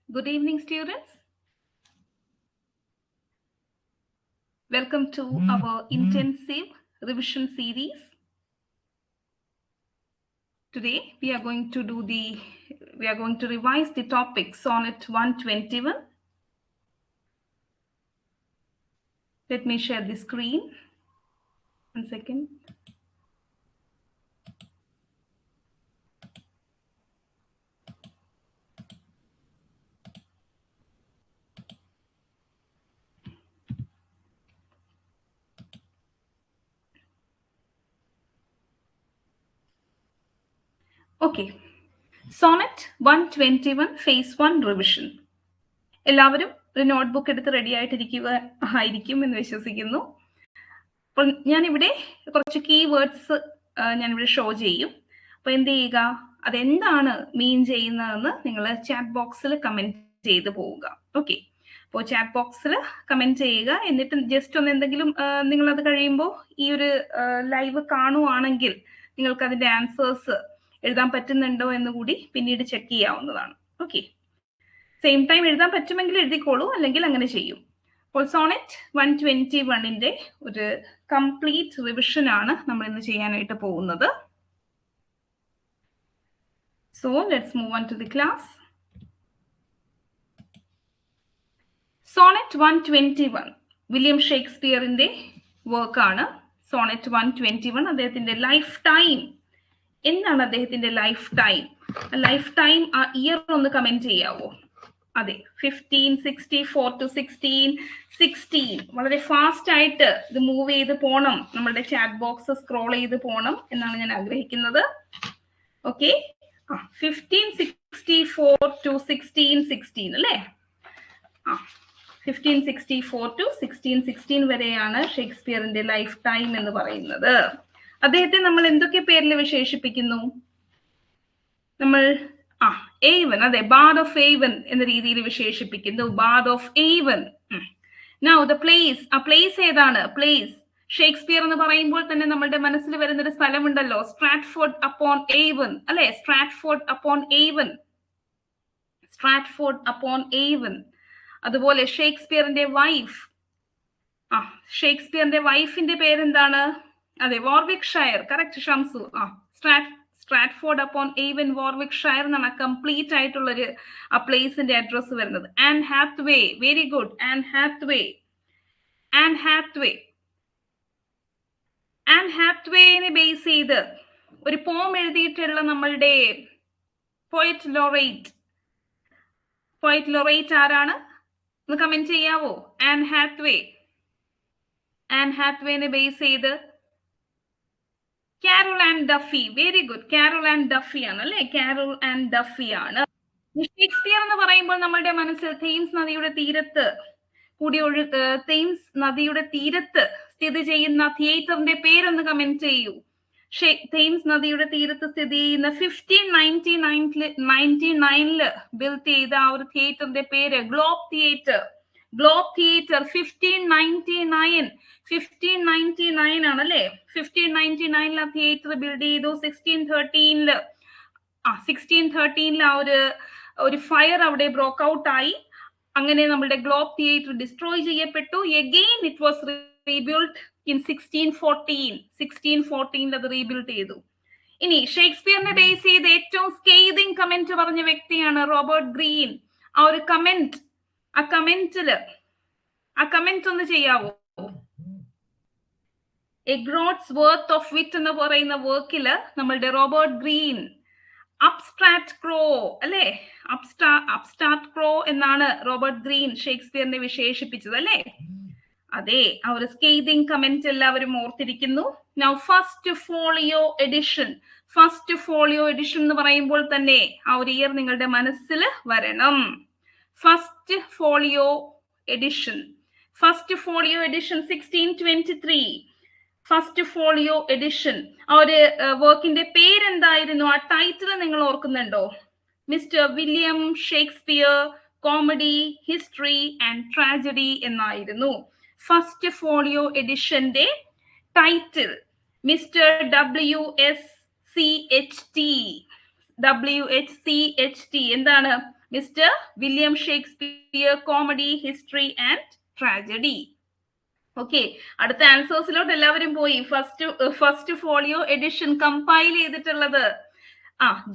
Good evening, students. Welcome to our intensive revision series. Today we are going to revise the topic Sonnet 121. Let me share the screen. 1 second. Okay. Sonnet 121 Phase 1 Revision. എല്ലാവരും ഒരു notebook എടുത്ത് ready ആയിരിക്കും എന്ന് വിശ്വസിക്കുന്നു. അപ്പോൾ ഞാനിവിടെ കുറച്ച് keywords ഞാനിവിടെ ഷോ ചെയ്യും. അപ്പോൾ എന്ത് ചെയ്യുക, അതെന്താണ് മീൻ ചെയ്യുന്നതെന്ന് നിങ്ങൾ ചാറ്റ് ബോക്സിൽ കമൻറ്റ് ചെയ്ത് പോവുക. ഓക്കെ, അപ്പോൾ ചാറ്റ് ബോക്സിൽ കമൻറ്റ് ചെയ്യുക. എന്നിട്ട് ജസ്റ്റ് ഒന്ന് എന്തെങ്കിലും നിങ്ങളത് കഴിയുമ്പോൾ ഈ ഒരു ലൈവ് കാണുവാണെങ്കിൽ നിങ്ങൾക്ക് അതിൻ്റെ ആൻസേഴ്സ് എഴുതാൻ പറ്റുന്നുണ്ടോ എന്ന് കൂടി പിന്നീട് ചെക്ക് ചെയ്യാവുന്നതാണ്. ഓക്കെ, സെയിം ടൈം എഴുതാൻ പറ്റുമെങ്കിൽ എഴുതിക്കോളൂ, അല്ലെങ്കിൽ അങ്ങനെ ചെയ്യും. അപ്പോൾ സോണറ്റ് 121ന്റെ ഒരു കംപ്ലീറ്റ് റിവിഷൻ ആണ് നമ്മൾ ഇന്ന് ചെയ്യാനായിട്ട് പോകുന്നത്. So let's move on to the class. Sonnet 121 William ഷേക്സ്പിയറിന്റെ വർക്കാണ്. സോണറ്റ് 121 അദ്ദേഹത്തിന്റെ ലൈഫ് ടൈം. എന്താണ് അദ്ദേഹത്തിന്റെ ലൈഫ് ടൈം? ലൈഫ് ടൈം ആ ഇയർ ഒന്ന് കമന്റ് ചെയ്യാവോ? അതെ, 1564 to 1616. വളരെ ഫാസ്റ്റ് ആയിട്ട് ഇത് മൂവ് ചെയ്ത് പോണം, നമ്മുടെ ചാറ്റ് ബോക്സ് സ്ക്രോൾ ചെയ്ത് പോണം എന്നാണ് ഞാൻ ആഗ്രഹിക്കുന്നത്. ഓക്കെ, 1564 to 1616 അല്ലേ? 1564 to 1616 വരെയാണ് ഷേക്സ്പിയറിന്റെ ലൈഫ് ടൈം എന്ന് പറയുന്നത്. അദ്ദേഹത്തെ നമ്മൾ എന്തൊക്കെ പേരിൽ വിശേഷിപ്പിക്കുന്നു? നമ്മൾ ഏവൻ, അതെ, ബാർഡ് ഓഫ് ഏവൻ എന്ന രീതിയിൽ വിശേഷിപ്പിക്കുന്നു. Bard of Avon. Now the place, ആ പ്ലേസ് ഏതാണ്? പ്ലേസ് ഷേക്സ്പിയർ എന്ന് പറയുമ്പോൾ തന്നെ നമ്മുടെ മനസ്സിൽ വരുന്നൊരു സ്ഥലമുണ്ടല്ലോ, സ്ട്രാറ്റ്ഫോർഡ് അപ്പോൺ ഏവൻ അല്ലെ? Stratford upon Avon, Stratford upon Avon. അതുപോലെ ഷേക്സ്പിയറിന്റെ വൈഫ്, ഷേക്സ്പിയറിന്റെ വൈഫിന്റെ പേരെന്താണ്? അതെ, Warwickshire. Correct Shamsu. Stratford upon Avon, Warwickshire എന്നാണ് കംപ്ലീറ്റ് ആയിട്ടുള്ളൊരു ആ പ്ലേസിന്റെ അഡ്രസ് വരുന്നത്. Anne Hathaway, very good. Anne Hathaway, Anne Hathaway. Anne ഹാത്വേനെ ബേസ് ചെയ്ത് ഒരു പോം എഴുതിയിട്ടുള്ള നമ്മളുടെ പോയറ്റ് ലോറേറ്റ് ആരാണ്? ഒന്ന് കമന്റ് ചെയ്യാവോ? Anne Hathaway. ആൻ ഹാത്വേനെ ബേസ് ചെയ്ത് Carol and Duffy. Very good, Carol and Duffy ആണ് അല്ലെ? കാരോൾ ആൻഡ് ഡഫി ആണ്. ഷേക്സ്പിയർ എന്ന് പറയുമ്പോൾ നമ്മളുടെ മനസ്സിൽ തേംസ് നദിയുടെ തീരത്ത് തേംസ് നദിയുടെ തീരത്ത് സ്ഥിതി ചെയ്യുന്ന തിയേറ്ററിന്റെ പേരൊന്ന് കമന്റ് ചെയ്യൂ. തേംസ് നദിയുടെ തീരത്ത് സ്ഥിതി ചെയ്യുന്ന 1599 ബിൽഡ് ചെയ്ത ആ ഒരു തിയേറ്ററിന്റെ പേര് ഗ്ലോബ് തിയേറ്റർ. ഗ്ലോബ് തിയേറ്റർ 1599 ആണല്ലേ? 1599 ആ തിയേറ്റർ ബിൽഡ് ചെയ്തു. 1613 ആ ഒരു ഫയർ അവിടെ ബ്രോക്ക് ഔട്ട് ആയി. അങ്ങനെ നമ്മുടെ ഗ്ലോബ് തിയേറ്റർ ഡിസ്ട്രോയ് ചെയ്യപ്പെട്ടു. Again it was rebuild in 1614 അത് റീബിൽഡ് ചെയ്തു. ഇനി ഷേക്സ്പിയറിനെ ബേസ് ചെയ്ത് ഏറ്റവും സ്കെയ്തിങ് കമന്റ് പറഞ്ഞ വ്യക്തിയാണ് റോബർട്ട് ഗ്രീൻ. ആ ഒരു കമന്റ്, ആ കമന്റ് ഒന്ന് ചെയ്യാവോ? എ ഗ്രോഡ്സ് വർത്ത് ഓഫ് വിറ്റ് എന്ന് പറയുന്ന വർക്കില് നമ്മളുടെ റോബർട്ട് ഗ്രീൻ അബ്സ്ട്രാക്ട് ക്രോ അല്ലെ? അബ്സ്ട്രാക്ട് ക്രോ എന്നാണ് റോബർട്ട് ഗ്രീൻ ഷേക്സ്പിയറിനെ വിശേഷിപ്പിച്ചത് അല്ലെ? അതെ, ആ ഒരു സ്കെയ്തിങ് കമന്റ് എല്ലാവരും ഓർത്തിരിക്കുന്നു. Now first folio edition. First folio edition എന്ന് പറയുമ്പോൾ തന്നെ ആ ഒരു ഇയർ നിങ്ങളുടെ മനസ്സിൽ വരണം. First folio edition 1623. First folio edition. ആ ഒരു വർക്കിന്റെ പേരെന്തായിരുന്നു? ആ ടൈറ്റിൽ നിങ്ങൾ ഓർക്കുന്നുണ്ടോ? Mister William Shakespeare comedy, history and tragedy എന്നായിരുന്നു ഫസ്റ്റ് ഫോളിയോ എഡിഷന്റെ ടൈറ്റിൽ. Mister WHCHT. എന്താണ്? Mister William Shakespeare, comedy, history and tragedy. Okay, അടുത്ത ആൻസേഴ്സിലോട്ട് എല്ലാവരും പോയി. ഫസ്റ്റ് ഫോളിയോ എഡിഷൻ കമ്പൈൽ ചെയ്തിട്ടുള്ളത്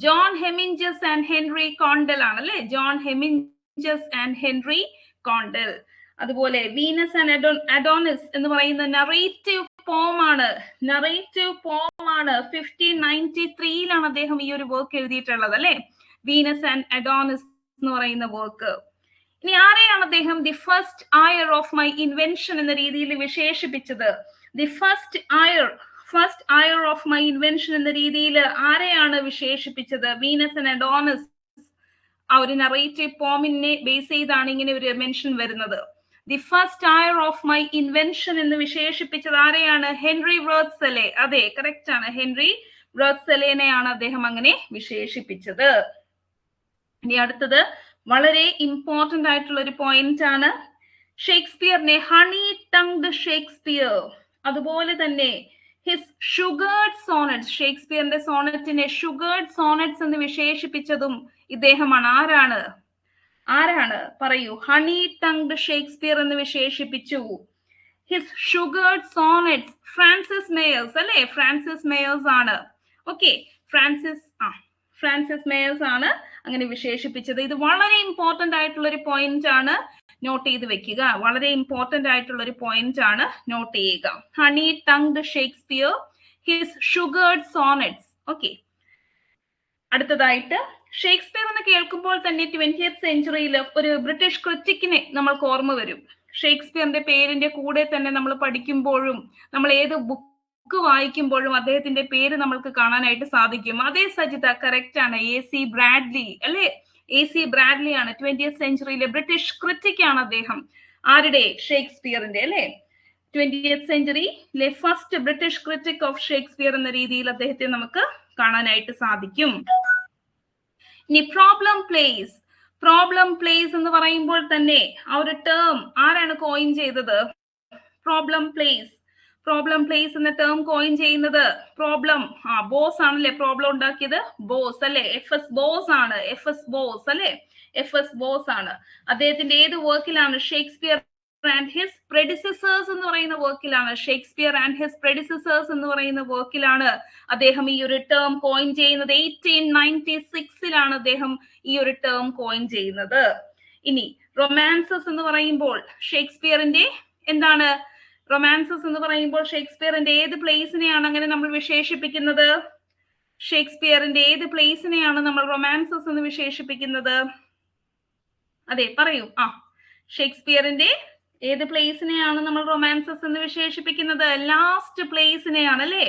John Heminges and Henry Condell ആണ് അല്ലെ. John Heminges and Henry Condell. അതുപോലെ വീനസ് ആൻഡ് അഡോണിസ് എന്ന് പറയുന്ന നറേറ്റീവ് പോം ആണ്. 1593 അദ്ദേഹം ഈ ഒരു വർക്ക് എഴുതിയിട്ടുള്ളത് അല്ലെ. വീനസ് ആൻഡ് അഡോണിസ് എന്ന് പറയുന്ന വർക്ക്. ഇനി ആരെയാണ് അദ്ദേഹം the first heir of my invention എന്ന രീതിയിൽ വിശേഷിപ്പിച്ചത്? The first heir of my invention എന്ന രീതിയിൽ ആരെയാണ് വിശേഷിപ്പിച്ചത്? വീനസ് ആൻഡ് അഡോണിസ് ആ ഒരു നറേറ്റീവ് പോമിനെ ബേസ് ചെയ്താണ് ഇങ്ങനെ ഒരു മെൻഷൻ വരുന്നത്. The first heir of my invention എന്ന് വിശേഷിപ്പിച്ചത് ആരെയാണ്? Henry Wriothesley. അതെ, കറക്റ്റ് ആണ്. ഹെൻറി വേർഡ്സലെനെയാണ് അദ്ദേഹം അങ്ങനെ വിശേഷിപ്പിച്ചത്. ഇനി അടുത്തത് വളരെ ഇമ്പോർട്ടന്റ് ആയിട്ടുള്ള ഒരു പോയിന്റ് ആണ്. ഷേക്സ്പിയറിനെ ഹണി ടങ്ഡ് ഷേക്സ്പിയർ, അതുപോലെ തന്നെ ഹിസ് ഷുഗേർഡ് സോണറ്റ്സ്, ഷേക്സ്പിയറിന്റെ സോണറ്റിനെ ഷുഗേർഡ് സോണറ്റ്സ് എന്ന് വിശേഷിപ്പിച്ചതും ഇദ്ദേഹമാണ്. ആരാണ് പറയൂ? ഹണി ടങ്ഡ് ഷേക്സ്പിയർ എന്ന് വിശേഷിപ്പിച്ചു. His sugared sonnets Francis Mayers അല്ലെ. ഫ്രാൻസിസ് മേയേഴ്സ് ആണ്. ഓക്കെ, ഫ്രാൻസിസ് മേയേഴ്സ് ആണ് അങ്ങനെ വിശേഷിപ്പിച്ചത്. ഇത് വളരെ ഇമ്പോർട്ടന്റ് ആയിട്ടുള്ള ഒരു പോയിന്റ് ആണ്, നോട്ട് ചെയ്ത് വെക്കുക. വളരെ ഇമ്പോർട്ടന്റ് ആയിട്ടുള്ള ഒരു പോയിന്റ് ആണ്, നോട്ട് ചെയ്യുക. Honey tongued Shakespeare, his sugared sonnets. Okay, അടുത്തതായിട്ട് ഷേക്സ്പിയർ എന്ന് കേൾക്കുമ്പോൾ തന്നെ 20th സെഞ്ചുറിയിൽ ഒരു ബ്രിട്ടീഷ് ക്രിറ്റിക്കിനെ നമ്മൾക്ക് ഓർമ്മ വരും. ഷേക്സ്പിയറിന്റെ പേരിന്റെ കൂടെ തന്നെ നമ്മൾ പഠിക്കുമ്പോഴും നമ്മൾ ഏത് ബുക്ക് വായിക്കുമ്പോഴും അദ്ദേഹത്തിന്റെ പേര് നമ്മൾക്ക് കാണാനായിട്ട് സാധിക്കും. അതേ സജിത, കറക്റ്റ് ആണ്. AC ബ്രാഡ്ലി അല്ലെ. AC ബ്രാഡ്ലി ആണ് 20th സെഞ്ചുറിയിലെ ബ്രിട്ടീഷ് ക്രിറ്റിക് ആണ് അദ്ദേഹം. ആരുടെ? ഷേക്സ്പിയറിന്റെ അല്ലെ. 20th സെഞ്ചുറിയിലെ first British critic of Shakespeare എന്ന രീതിയിൽ അദ്ദേഹത്തെ നമുക്ക് കാണാനായിട്ട് സാധിക്കും. ഇനി പ്രോബ്ലം പ്ലേസ് എന്ന് പറയുമ്പോൾ തന്നെ ആ ഒരു ടേം ആരാണ് കോയിൻ ചെയ്തത്? പ്രോബ്ലം പ്ലേസ് എന്ന ടേം കോയിൻ ചെയ്യുന്നത് ബോസ് ആണല്ലേ. പ്രോബ്ലം ഉണ്ടാക്കിയത് ബോസ് അല്ലെ. FS ബോസ് ആണ്. FS ബോസ് ആണ്. അദ്ദേഹത്തിന്റെ ഏത് വർക്കിലാണ്? ഷേക്സ്പിയർ ആൻഡ് ഹിസ് പ്രെഡിസസേഴ്സ് എന്ന് പറയുന്ന വർക്കിലാണ്. ഷേക്സ്പിയർ ആൻഡ് ഹിസ് പ്രെഡിസസേഴ്സ് എന്ന് പറയുന്ന വർക്കിലാണ് അദ്ദേഹം ഈ ഒരു ടേം കോയിൻ ചെയ്യുന്നത്. 1896 അദ്ദേഹം ഈ ഒരു ടേം കോയിൻ ചെയ്യുന്നത്. ഇനി റൊമാൻസസ് എന്ന് പറയുമ്പോൾ ഷേക്സ്പിയറിന്റെ എന്താണ്? റൊമാൻസസ് എന്ന് പറയുമ്പോൾ ഷേക്സ്പിയറിന്റെ ഏത് പ്ലേസിനെയാണ് അങ്ങനെ നമ്മൾ വിശേഷിപ്പിക്കുന്നത്? ഷേക്സ്പിയറിന്റെ ഏത് പ്ലേസിനെയാണ് നമ്മൾ റൊമാൻസസ് എന്ന് വിശേഷിപ്പിക്കുന്നത്? അതെ, പറയൂ. ഷേക്സ്പിയറിന്റെ ഏത് പ്ലേസിനെയാണ് നമ്മൾ റൊമാൻസസ് എന്ന് വിശേഷിപ്പിക്കുന്നത്? ലാസ്റ്റ് പ്ലേസിനെയാണ് അല്ലെ.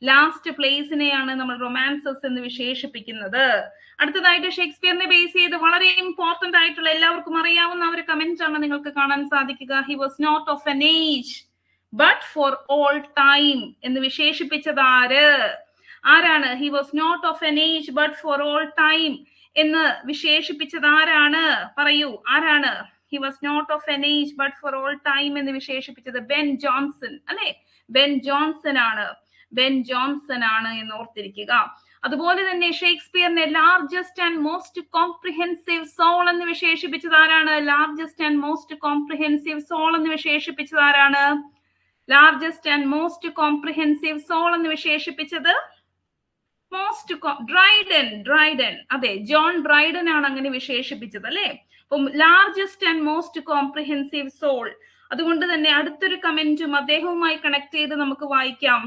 ലാസ്റ്റ് പ്ലേസിനെയാണ് നമ്മൾ റൊമാൻസസ് എന്ന് വിശേഷിപ്പിക്കുന്നത്. അടുത്തതായിട്ട് ഷേക്സ്പിയറിനെ ബേസ് ചെയ്ത് വളരെ ഇമ്പോർട്ടന്റ് ആയിട്ടുള്ള എല്ലാവർക്കും അറിയാവുന്ന ഒരു കമന്റ് ആണ് നിങ്ങൾക്ക് കാണാൻ സാധിക്കുക. He was not of an age but for all time എന്ന് വിശേഷിപ്പിച്ചത് ആരാണ്? He was not of an age but for all time എന്ന് വിശേഷിപ്പിച്ചത് ആരാണ്? പറയൂ, ആരാണ്? He was not of an age but for all time എന്ന് വിശേഷിപ്പിച്ചത് ബെൻ ജോൺസൺ അല്ലെ. ബെൻ ജോൺസൺ ആണ് എന്ന് ഓർത്തിരിക്കുക. അതുപോലെ തന്നെ ഷേക്സ്പിയറിനെ largest and most comprehensive soul എന്ന് വിശേഷിപ്പിച്ചത് ആരാണ്? Largest and most comprehensive soul എന്ന് വിശേഷിപ്പിച്ചത് ആരാണ്? Largest and most comprehensive soul എന്ന് വിശേഷിപ്പിച്ചത് ഡ്രൈഡൻ. അതെ, ജോൺ ഡ്രൈഡൻ ആണ് അങ്ങനെ വിശേഷിപ്പിച്ചത് അല്ലെ. അപ്പം largest and most comprehensive soul. അതുകൊണ്ട് തന്നെ അടുത്തൊരു കമന്റും അദ്ദേഹവുമായി കണക്ട് ചെയ്ത് നമുക്ക് വായിക്കാം.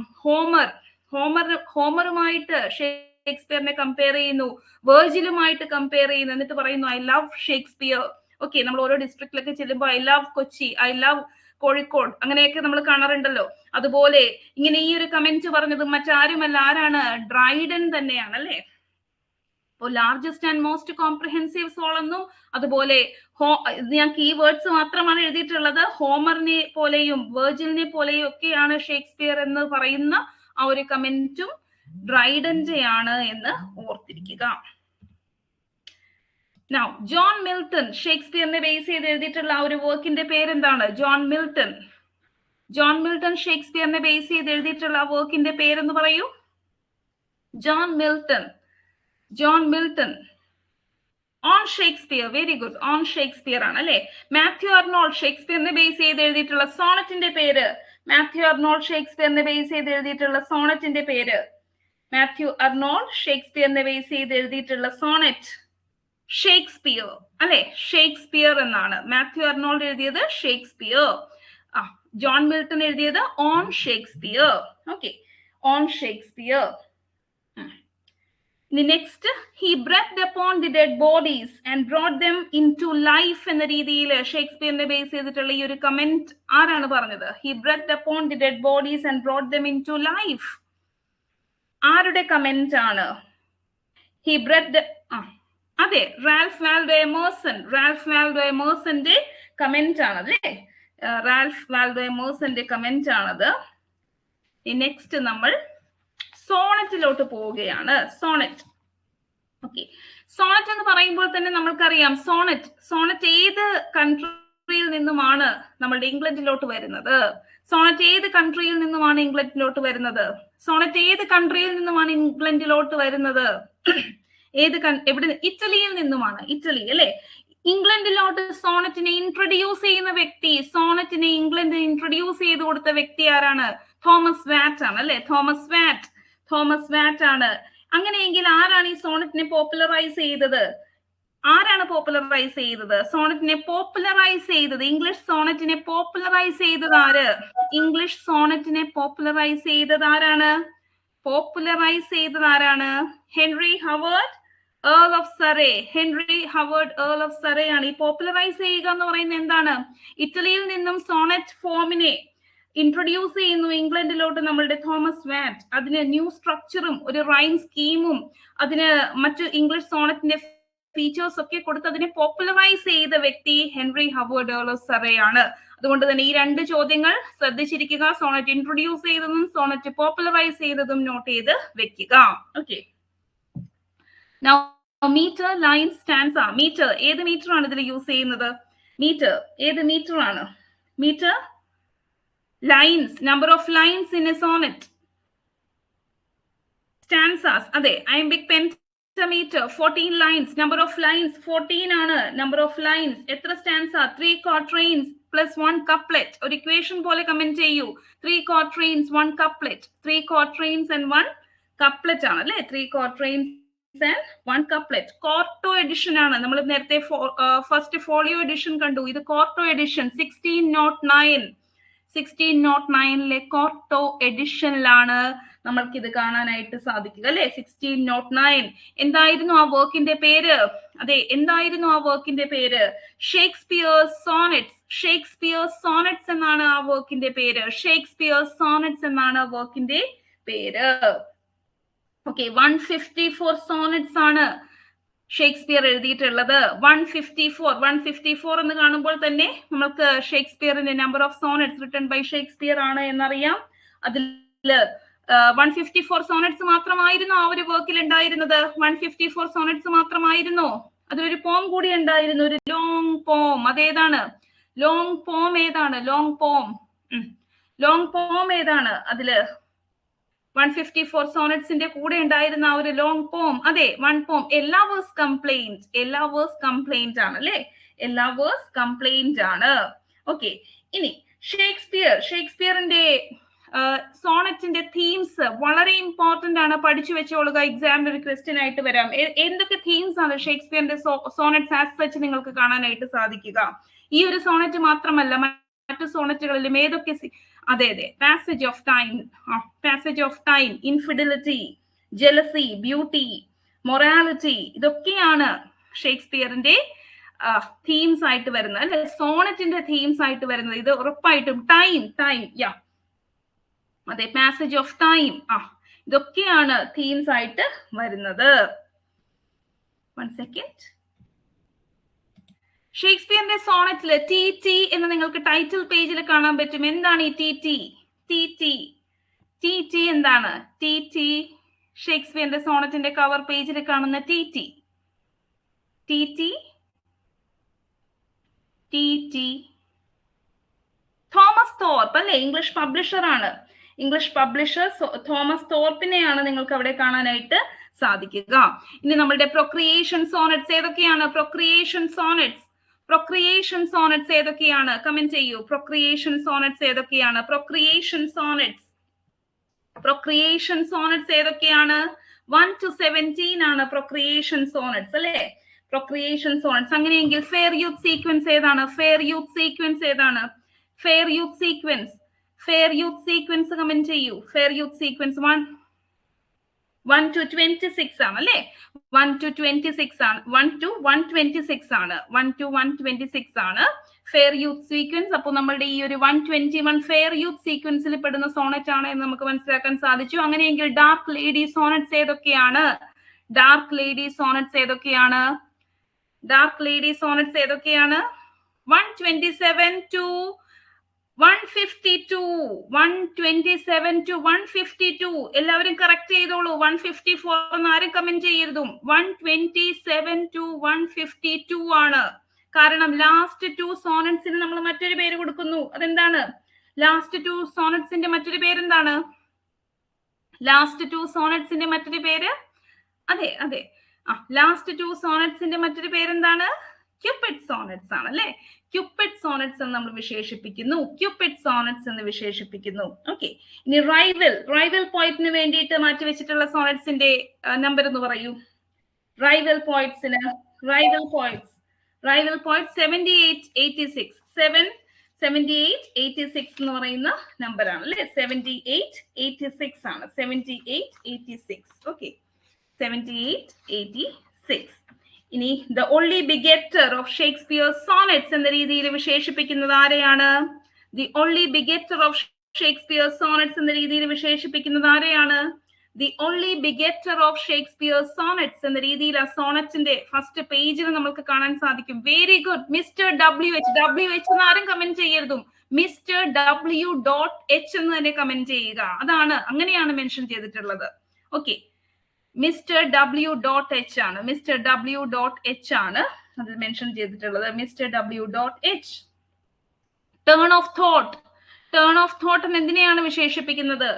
ഹോമറുമായിട്ട് ഷേക്സ്പിയറിനെ കമ്പയർ ചെയ്യുന്നു, വേർജിലുമായിട്ട് കമ്പയർ ചെയ്യുന്നു. എന്നിട്ട് പറയുന്നു ഐ ലവ് ഷേക്സ്പിയർ. ഓക്കെ, നമ്മൾ ഓരോ ഡിസ്ട്രിക്റ്റിലൊക്കെ ചെല്ലുമ്പോൾ I love Kochi, I love Kozhikode, അങ്ങനെയൊക്കെ നമ്മൾ കാണാറുണ്ടല്ലോ. അതുപോലെ ഇങ്ങനെ ഈ ഒരു കമന്റ് പറഞ്ഞത് മറ്റാരുമല്ല, ആരാണ്? ഡ്രൈഡൻ തന്നെയാണ് അല്ലെ. അപ്പോൾ largest and most comprehensive soul എന്നും അതുപോലെ ഞാൻ കീവേഡ്സ് മാത്രമാണ് എഴുതിയിട്ടുള്ളത്. ഹോമറിനെ പോലെയും വേർജിലിനെ പോലെയും ഒക്കെയാണ് ഷേക്സ്പിയർ എന്ന് പറയുന്ന ആ ഒരു കമന്റും ഡ്രൈഡന്റെ ആണ് എന്ന് ഓർത്തിരിക്കുക. Now, ജോൺ മിൽട്ടൺ ഷേക്സ്പിയറിനെ ബേസ് ചെയ്ത് എഴുതിയിട്ടുള്ള ആ ഒരു വർക്കിന്റെ പേരെന്താണ്? ജോൺ മിൽട്ടൺ ഷേക്സ്പിയറിനെ ബേസ് ചെയ്ത് എഴുതിയിട്ടുള്ള ആ വർക്കിന്റെ പേരെന്ന് പറയൂ. John Milton. On Shakespeare. Very good. On Shakespeare ആണ് അല്ലെ. മാത്യു അർണോൾഡ് ഷേക്സ്പിയറിനെ ബേസ് ചെയ്ത് എഴുതിയിട്ടുള്ള സോണറ്റിന്റെ പേര്. മാത്യു അർണോൾഡ് ഷേക്സ്പിയറിനെ ബേസ് ചെയ്ത് എഴുതിയിട്ടുള്ള സോണറ്റിന്റെ പേര്. മാത്യു അർണോൾഡ് ഷേക്സ്പിയറിനെ ബേസ് ചെയ്ത് എഴുതിയിട്ടുള്ള സോണറ്റ് ഷേക്സ്പിയർ അല്ലെ. ഷേക്സ്പിയർ എന്നാണ്. മാത്യു അർണോൾഡ് എഴുതിയത് ഷേക്സ്പിയർ. ജോൺ മിൽട്ടൺ എഴുതിയത് on Shakespeare. Okay, on Shakespeare. The next, he breathed upon the dead bodies and brought them into life എന്ന രീതിയിൽ ഷേക്സ്പിയറിനെ ബേസ് ചെയ്തിട്ടുള്ള ഈ ഒരു കമന്റ് ആരാണ് പറഞ്ഞത്? He breathed upon the dead bodies and brought them into life. ആരുടെ comment ആണ്? He breathed, അതെ, റാൽഫ് വാൽഡോ എമേഴ്സൺ. റാൽഫ് വാൽഡോ എമേഴ്സന്റെ കമന്റ് ആണല്ലേ. റാൽഫ് വാൽഡോ എമേഴ്സന്റെ കമന്റ് ആണത്. നെക്സ്റ്റ് നമ്മൾ സോണറ്റിലോട്ട് പോവുകയാണ്. സോണറ്റ്. ഓക്കെ, സോണറ്റ് എന്ന് പറയുമ്പോൾ തന്നെ നമ്മൾക്കറിയാം സോണറ്റ് ഏത് കൺട്രിയിൽ നിന്നുമാണ് നമ്മളുടെ ഇംഗ്ലണ്ടിലോട്ട് വരുന്നത്? സോണറ്റ് ഏത് കൺട്രിയിൽ നിന്നുമാണ് ഇംഗ്ലണ്ടിലോട്ട് വരുന്നത്? സോണറ്റ് ഏത് കൺട്രിയിൽ നിന്നുമാണ് ഇംഗ്ലണ്ടിലോട്ട് വരുന്നത്? എവിടെ? ഇറ്റലിയിൽ നിന്നുമാണ്. ഇറ്റലി അല്ലെ. ഇംഗ്ലണ്ടിലോട്ട് സോണറ്റിനെ ഇൻട്രൊഡ്യൂസ് ചെയ്യുന്ന വ്യക്തി, സോണറ്റിനെ ഇംഗ്ലണ്ടിൽ ഇൻട്രൊഡ്യൂസ് ചെയ്ത് കൊടുത്ത വ്യക്തി ആരാണ്? തോമസ് വാറ്റ് ആണ് അല്ലെ. തോമസ് വാറ്റ് ആണ്. അങ്ങനെയെങ്കിൽ ആരാണ് ഈ സോണറ്റിനെ പോപ്പുലറൈസ് ചെയ്തത്? ആരാണ് പോപ്പുലറൈസ് ചെയ്തത്? സോണറ്റിനെ പോപ്പുലറൈസ് ചെയ്തത്, ഇംഗ്ലീഷ് സോണറ്റിനെ പോപ്പുലറൈസ് ചെയ്തത് ആര്? ഇംഗ്ലീഷ് സോണറ്റിനെ പോപ്പുലറൈസ് ചെയ്തത് ആരാണ്? Henry Howard Earl of Surrey. Henry Howard Earl of Surrey ആണ്. ഈ പോപ്പുലറൈസ് ചെയ്യുക എന്ന് പറയുന്നത് എന്താണ്? ഇറ്റലിയിൽ നിന്നും സോണറ്റ് ഫോമിനെ ഇൻട്രൊഡ്യൂസ് ചെയ്യുന്നു ഇംഗ്ലണ്ടിലോട്ട് നമ്മളുടെ തോമസ് വാറ്റ്. അതിന് ന്യൂ സ്ട്രക്ചറും ഒരു റൈം സ്കീമും അതിന് മറ്റു ഇംഗ്ലീഷ് സോണറ്റിന്റെ ഫീച്ചേഴ്സ് ഒക്കെ കൊടുത്ത് അതിനെ പോപ്പുലറൈസ് ചെയ്ത വ്യക്തി Henry Howard Earl of Surrey ആണ്. അതുകൊണ്ട് തന്നെ ഈ രണ്ട് ചോദ്യങ്ങൾ ശ്രദ്ധിച്ചിരിക്കുക. സോണറ്റ് ഇൻട്രൊഡ്യൂസ് ചെയ്തതും സോണറ്റ് പോപ്പുലറൈസ് ചെയ്തതും നോട്ട് ചെയ്ത് വെക്കുക. Okay, now metre, line, stanza. Metre ഏത് മീറ്റർ ആണ് ഇതിൽ യൂസ് ചെയ്യുന്നത്? മീറ്റർ ഏത് മീറ്റർ ആണ്? Metre, lines, number of lines in a sonnet. Stanzas, അതെ, iambic pentameter 14 lines. Number of lines 14 ആണ്. Number of lines എത്ര stanza? 3 quatrains plus 1 couplet. ഒരു equation പോലെ കമന്റ് ചെയ്യൂ. 3 quatrains 1 couplet. 3 quatrains and 1 couplet ആണ് അല്ലേ. 3 quatrains and 1 couplet. Quarto edition ആണ്. നമ്മൾ നേരത്തെ ഫസ്റ്റ് ഫോളിയോ എഡിഷൻ കണ്ടു. ഇത് quarto edition 1609. 1609 കോർട്ടോ എഡിഷനിലാണ് നമ്മൾക്ക് ഇത് കാണാനായിട്ട് സാധിക്കുക അല്ലെ. 1609. എന്തായിരുന്നു ആ വർക്കിന്റെ പേര്? അതെ, എന്തായിരുന്നു ആ വർക്കിന്റെ പേര്? Shakespeare's sonnets. ഷേക്സ്പിയേഴ്സ് സോണറ്റ്സ് എന്നാണ് ആ വർക്കിന്റെ പേര്. ഷേക്സ്പിയേഴ്സ് സോണറ്റ്സ് എന്നാണ് ആ വർക്കിന്റെ പേര്. ഓക്കെ, 154 സോണറ്റ്സ് ആണ് ഷേക്സ്പിയർ എഴുതിയിട്ടുള്ളത്. 154 എന്ന് കാണുമ്പോൾ തന്നെ നമുക്ക് ഷേക്സ്പിയറിന്റെ number of sonnets written by Shakespeare ആണ് എന്നറിയാം. അതിൽ 154 സോണറ്റ്സ് മാത്രമായിരുന്നു ആ ഒരു വർക്കിൽ ഉണ്ടായിരുന്നത്. 154 സോണറ്റ്സ് മാത്രമായിരുന്നു. അതിലൊരു പോം കൂടി ഉണ്ടായിരുന്നു, ഒരു ലോങ് പോം. അതേതാണ്? ലോങ് പോം ഏതാണ്? ലോങ് പോം ഏതാണ്? അതില് 154 സോണറ്റ്സിന്റെ കൂടെ ഉണ്ടായിരുന്ന ആ ഒരു ലോങ് പോം. അതെ, വൺ പോം. എ ലവേഴ്സ് കംപ്ലൈന്റ് ആണ് അല്ലെ. എ ലവേഴ്സ് കംപ്ലൈന്റ് ആണ്. ഓക്കെ, ഇനി ഷേക്സ്പിയറിന്റെ സോണറ്റിന്റെ തീംസ് വളരെ ഇമ്പോർട്ടന്റ് ആണ്. പഠിച്ചു വെച്ചോളുക. എക്സാമിന് ഒരു ക്വസ്റ്റ്യൻ ആയിട്ട് വരാം. എന്തൊക്കെ തീംസ് ആണ് ഷേക്സ്പിയറിന്റെ സോണറ്റ്സ് ആസ് സച്ച് നിങ്ങൾക്ക് കാണാനായിട്ട് സാധിക്കുക? ഈ ഒരു സോണറ്റ് മാത്രമല്ല, മറ്റു സോണറ്റുകളിലും ഏതൊക്കെ? അതെ, passage of time, infidelity, jealousy, beauty, morality, ഇതൊക്കെയാണ് ഷേക്സ്പിയറിന്റെ തീംസ് ആയിട്ട് വരുന്നത് അല്ലെ. സോണറ്റിന്റെ തീംസ് ആയിട്ട് വരുന്നത് ഇത് ഉറപ്പായിട്ടും ടൈം, അതെ, പാസേജ് ഓഫ് ടൈം, ഇതൊക്കെയാണ് തീംസ് ആയിട്ട് വരുന്നത്. 1 സെക്കൻഡ്. ഷേക്സ്പിയറിന്റെ സോണറ്റില് ടി എന്ന് നിങ്ങൾക്ക് ടൈറ്റിൽ പേജിൽ കാണാൻ പറ്റും. എന്താണ് ഈ ടി? എന്താണ് ടി? ഷേക്സ്പിയറിന്റെ സോണറ്റിന്റെ കവർ പേജിൽ കാണുന്ന ടി. തോമസ് തോർപ്പ് അല്ലെ, ഇംഗ്ലീഷ് പബ്ലിഷർ ആണ്. ഇംഗ്ലീഷ് പബ്ലിഷർ തോമസ് തോർപ്പിനെയാണ് നിങ്ങൾക്ക് അവിടെ കാണാനായിട്ട് സാധിക്കുക. ഇനി നമ്മളുടെ പ്രൊക്രിയേഷൻ സോണറ്റ്സ് ഏതൊക്കെയാണ്? പ്രൊക്രിയേഷൻ സോണറ്റ്സ് ഏതൊക്കെയാണ്? കമന്റ് ചെയ്യൂ. പ്രൊക്രിയേഷൻ സോണറ്റ്സ് ഏതൊക്കെയാണ്? പ്രൊക്രിയേഷൻ സോണറ്റ്സ് ഏതൊക്കെയാണ്? 1 to 17 ആണ് പ്രൊക്രിയേഷൻ സോണറ്റ്സ് അല്ലെ? Procreation sonnets. അങ്ങനെയെങ്കിൽ ഫെയർ യൂത്ത് സീക്വൻസ് ഏതാണ്? ഫെയർ യൂത്ത് സീക്വൻസ് കമന്റ് ചെയ്യൂ. ഫെയർ യൂത്ത് സീക്വൻസ് 1 to 26 ആണ് അല്ലെ? 1 to 126 ആണ് ഫെയർ യൂത്ത് സീക്വൻസ്. അപ്പോൾ നമ്മളുടെ ഈ ഒരു 121 ഫെയർ യൂത്ത് സീക്വൻസിൽ പെടുന്ന സോണറ്റ് ആണ് എന്ന് നമുക്ക് മനസ്സിലാക്കാൻ സാധിച്ചു. അങ്ങനെയെങ്കിൽ ഡാർക്ക് ലേഡി സോണറ്റ്സ് ഏതൊക്കെയാണ്? ഡാർക്ക് ലേഡി സോണറ്റ്സ് ഏതൊക്കെയാണ്? 127 to 152. എല്ലാവരും കറക്റ്റ് ചെയ്തോളൂ. 154 എന്ന് ആരും കമന്റ് ചെയ്യരുതും. 127 to 152 ആണ്. കാരണം ലാസ്റ്റ് 2 സോണറ്റ്സിന് നമ്മൾ മറ്റൊരു പേര് കൊടുക്കുന്നു. അതെന്താണ്? ലാസ്റ്റ് 2 സോണറ്റ്സിന്റെ മറ്റൊരു പേര് എന്താണ്? ലാസ്റ്റ് 2 സോണറ്റ്സിന്റെ മറ്റൊരു പേര് ലാസ്റ്റ് 2 സോണറ്റ്സിന്റെ മറ്റൊരു പേരെന്താണ്? ക്യൂപ്പിഡ് സോണറ്റ്സ് ആണ് അല്ലെ? ക്യൂപ്പിഡ് സോണറ്റ്സ് എന്ന് നമ്മൾ വിശേഷിപ്പിക്കുന്നു. ഓക്കെ. ഇനി റൈവൽ പോയിന്റിന് വേണ്ടിയിട്ട് മാറ്റിവെച്ചിട്ടുള്ള സോണറ്റ്സിന്റെ നമ്പർ എന്ന് പറയൂ. Rival points 78, 86. 78, 86 എന്ന് പറയുന്ന നമ്പർ ആണ് അല്ലെ? 78, 86 ആണ്. 78, 86. ഓക്കെ. 78, 86. ഇനി the only begetter of Shakespeare sonnets എന്ന രീതിയിൽ വിശേഷിപ്പിക്കുന്നത് ആരെയാണ്? The only begetter of Shakespeare sonnets എന്ന രീതിയിൽ വിശേഷിപ്പിക്കുന്നത് ആരെയാണ്? The only begetter of Shakespeare sonnets എന്ന രീതിയിൽ ആ സോണറ്റിന്റെ ഫസ്റ്റ് പേജിൽ നമുക്ക് കാണാൻ സാധിക്കും. Very good. മിസ്റ്റർ WH എന്ന് ആരും കമന്റ് ചെയ്യരുതും. മിസ്റ്റർ W.H എന്ന് തന്നെ കമന്റ് ചെയ്യുക. അങ്ങനെയാണ് മെൻഷൻ ചെയ്തിട്ടുള്ളത്. ഓക്കെ. മിസ്റ്റർ W.H ആണ് അതിൽ മെൻഷൻ ചെയ്തിട്ടുള്ളത്. Mister W.H. Turn of thought എന്തിനെയാണ് വിശേഷിപ്പിക്കുന്നത്?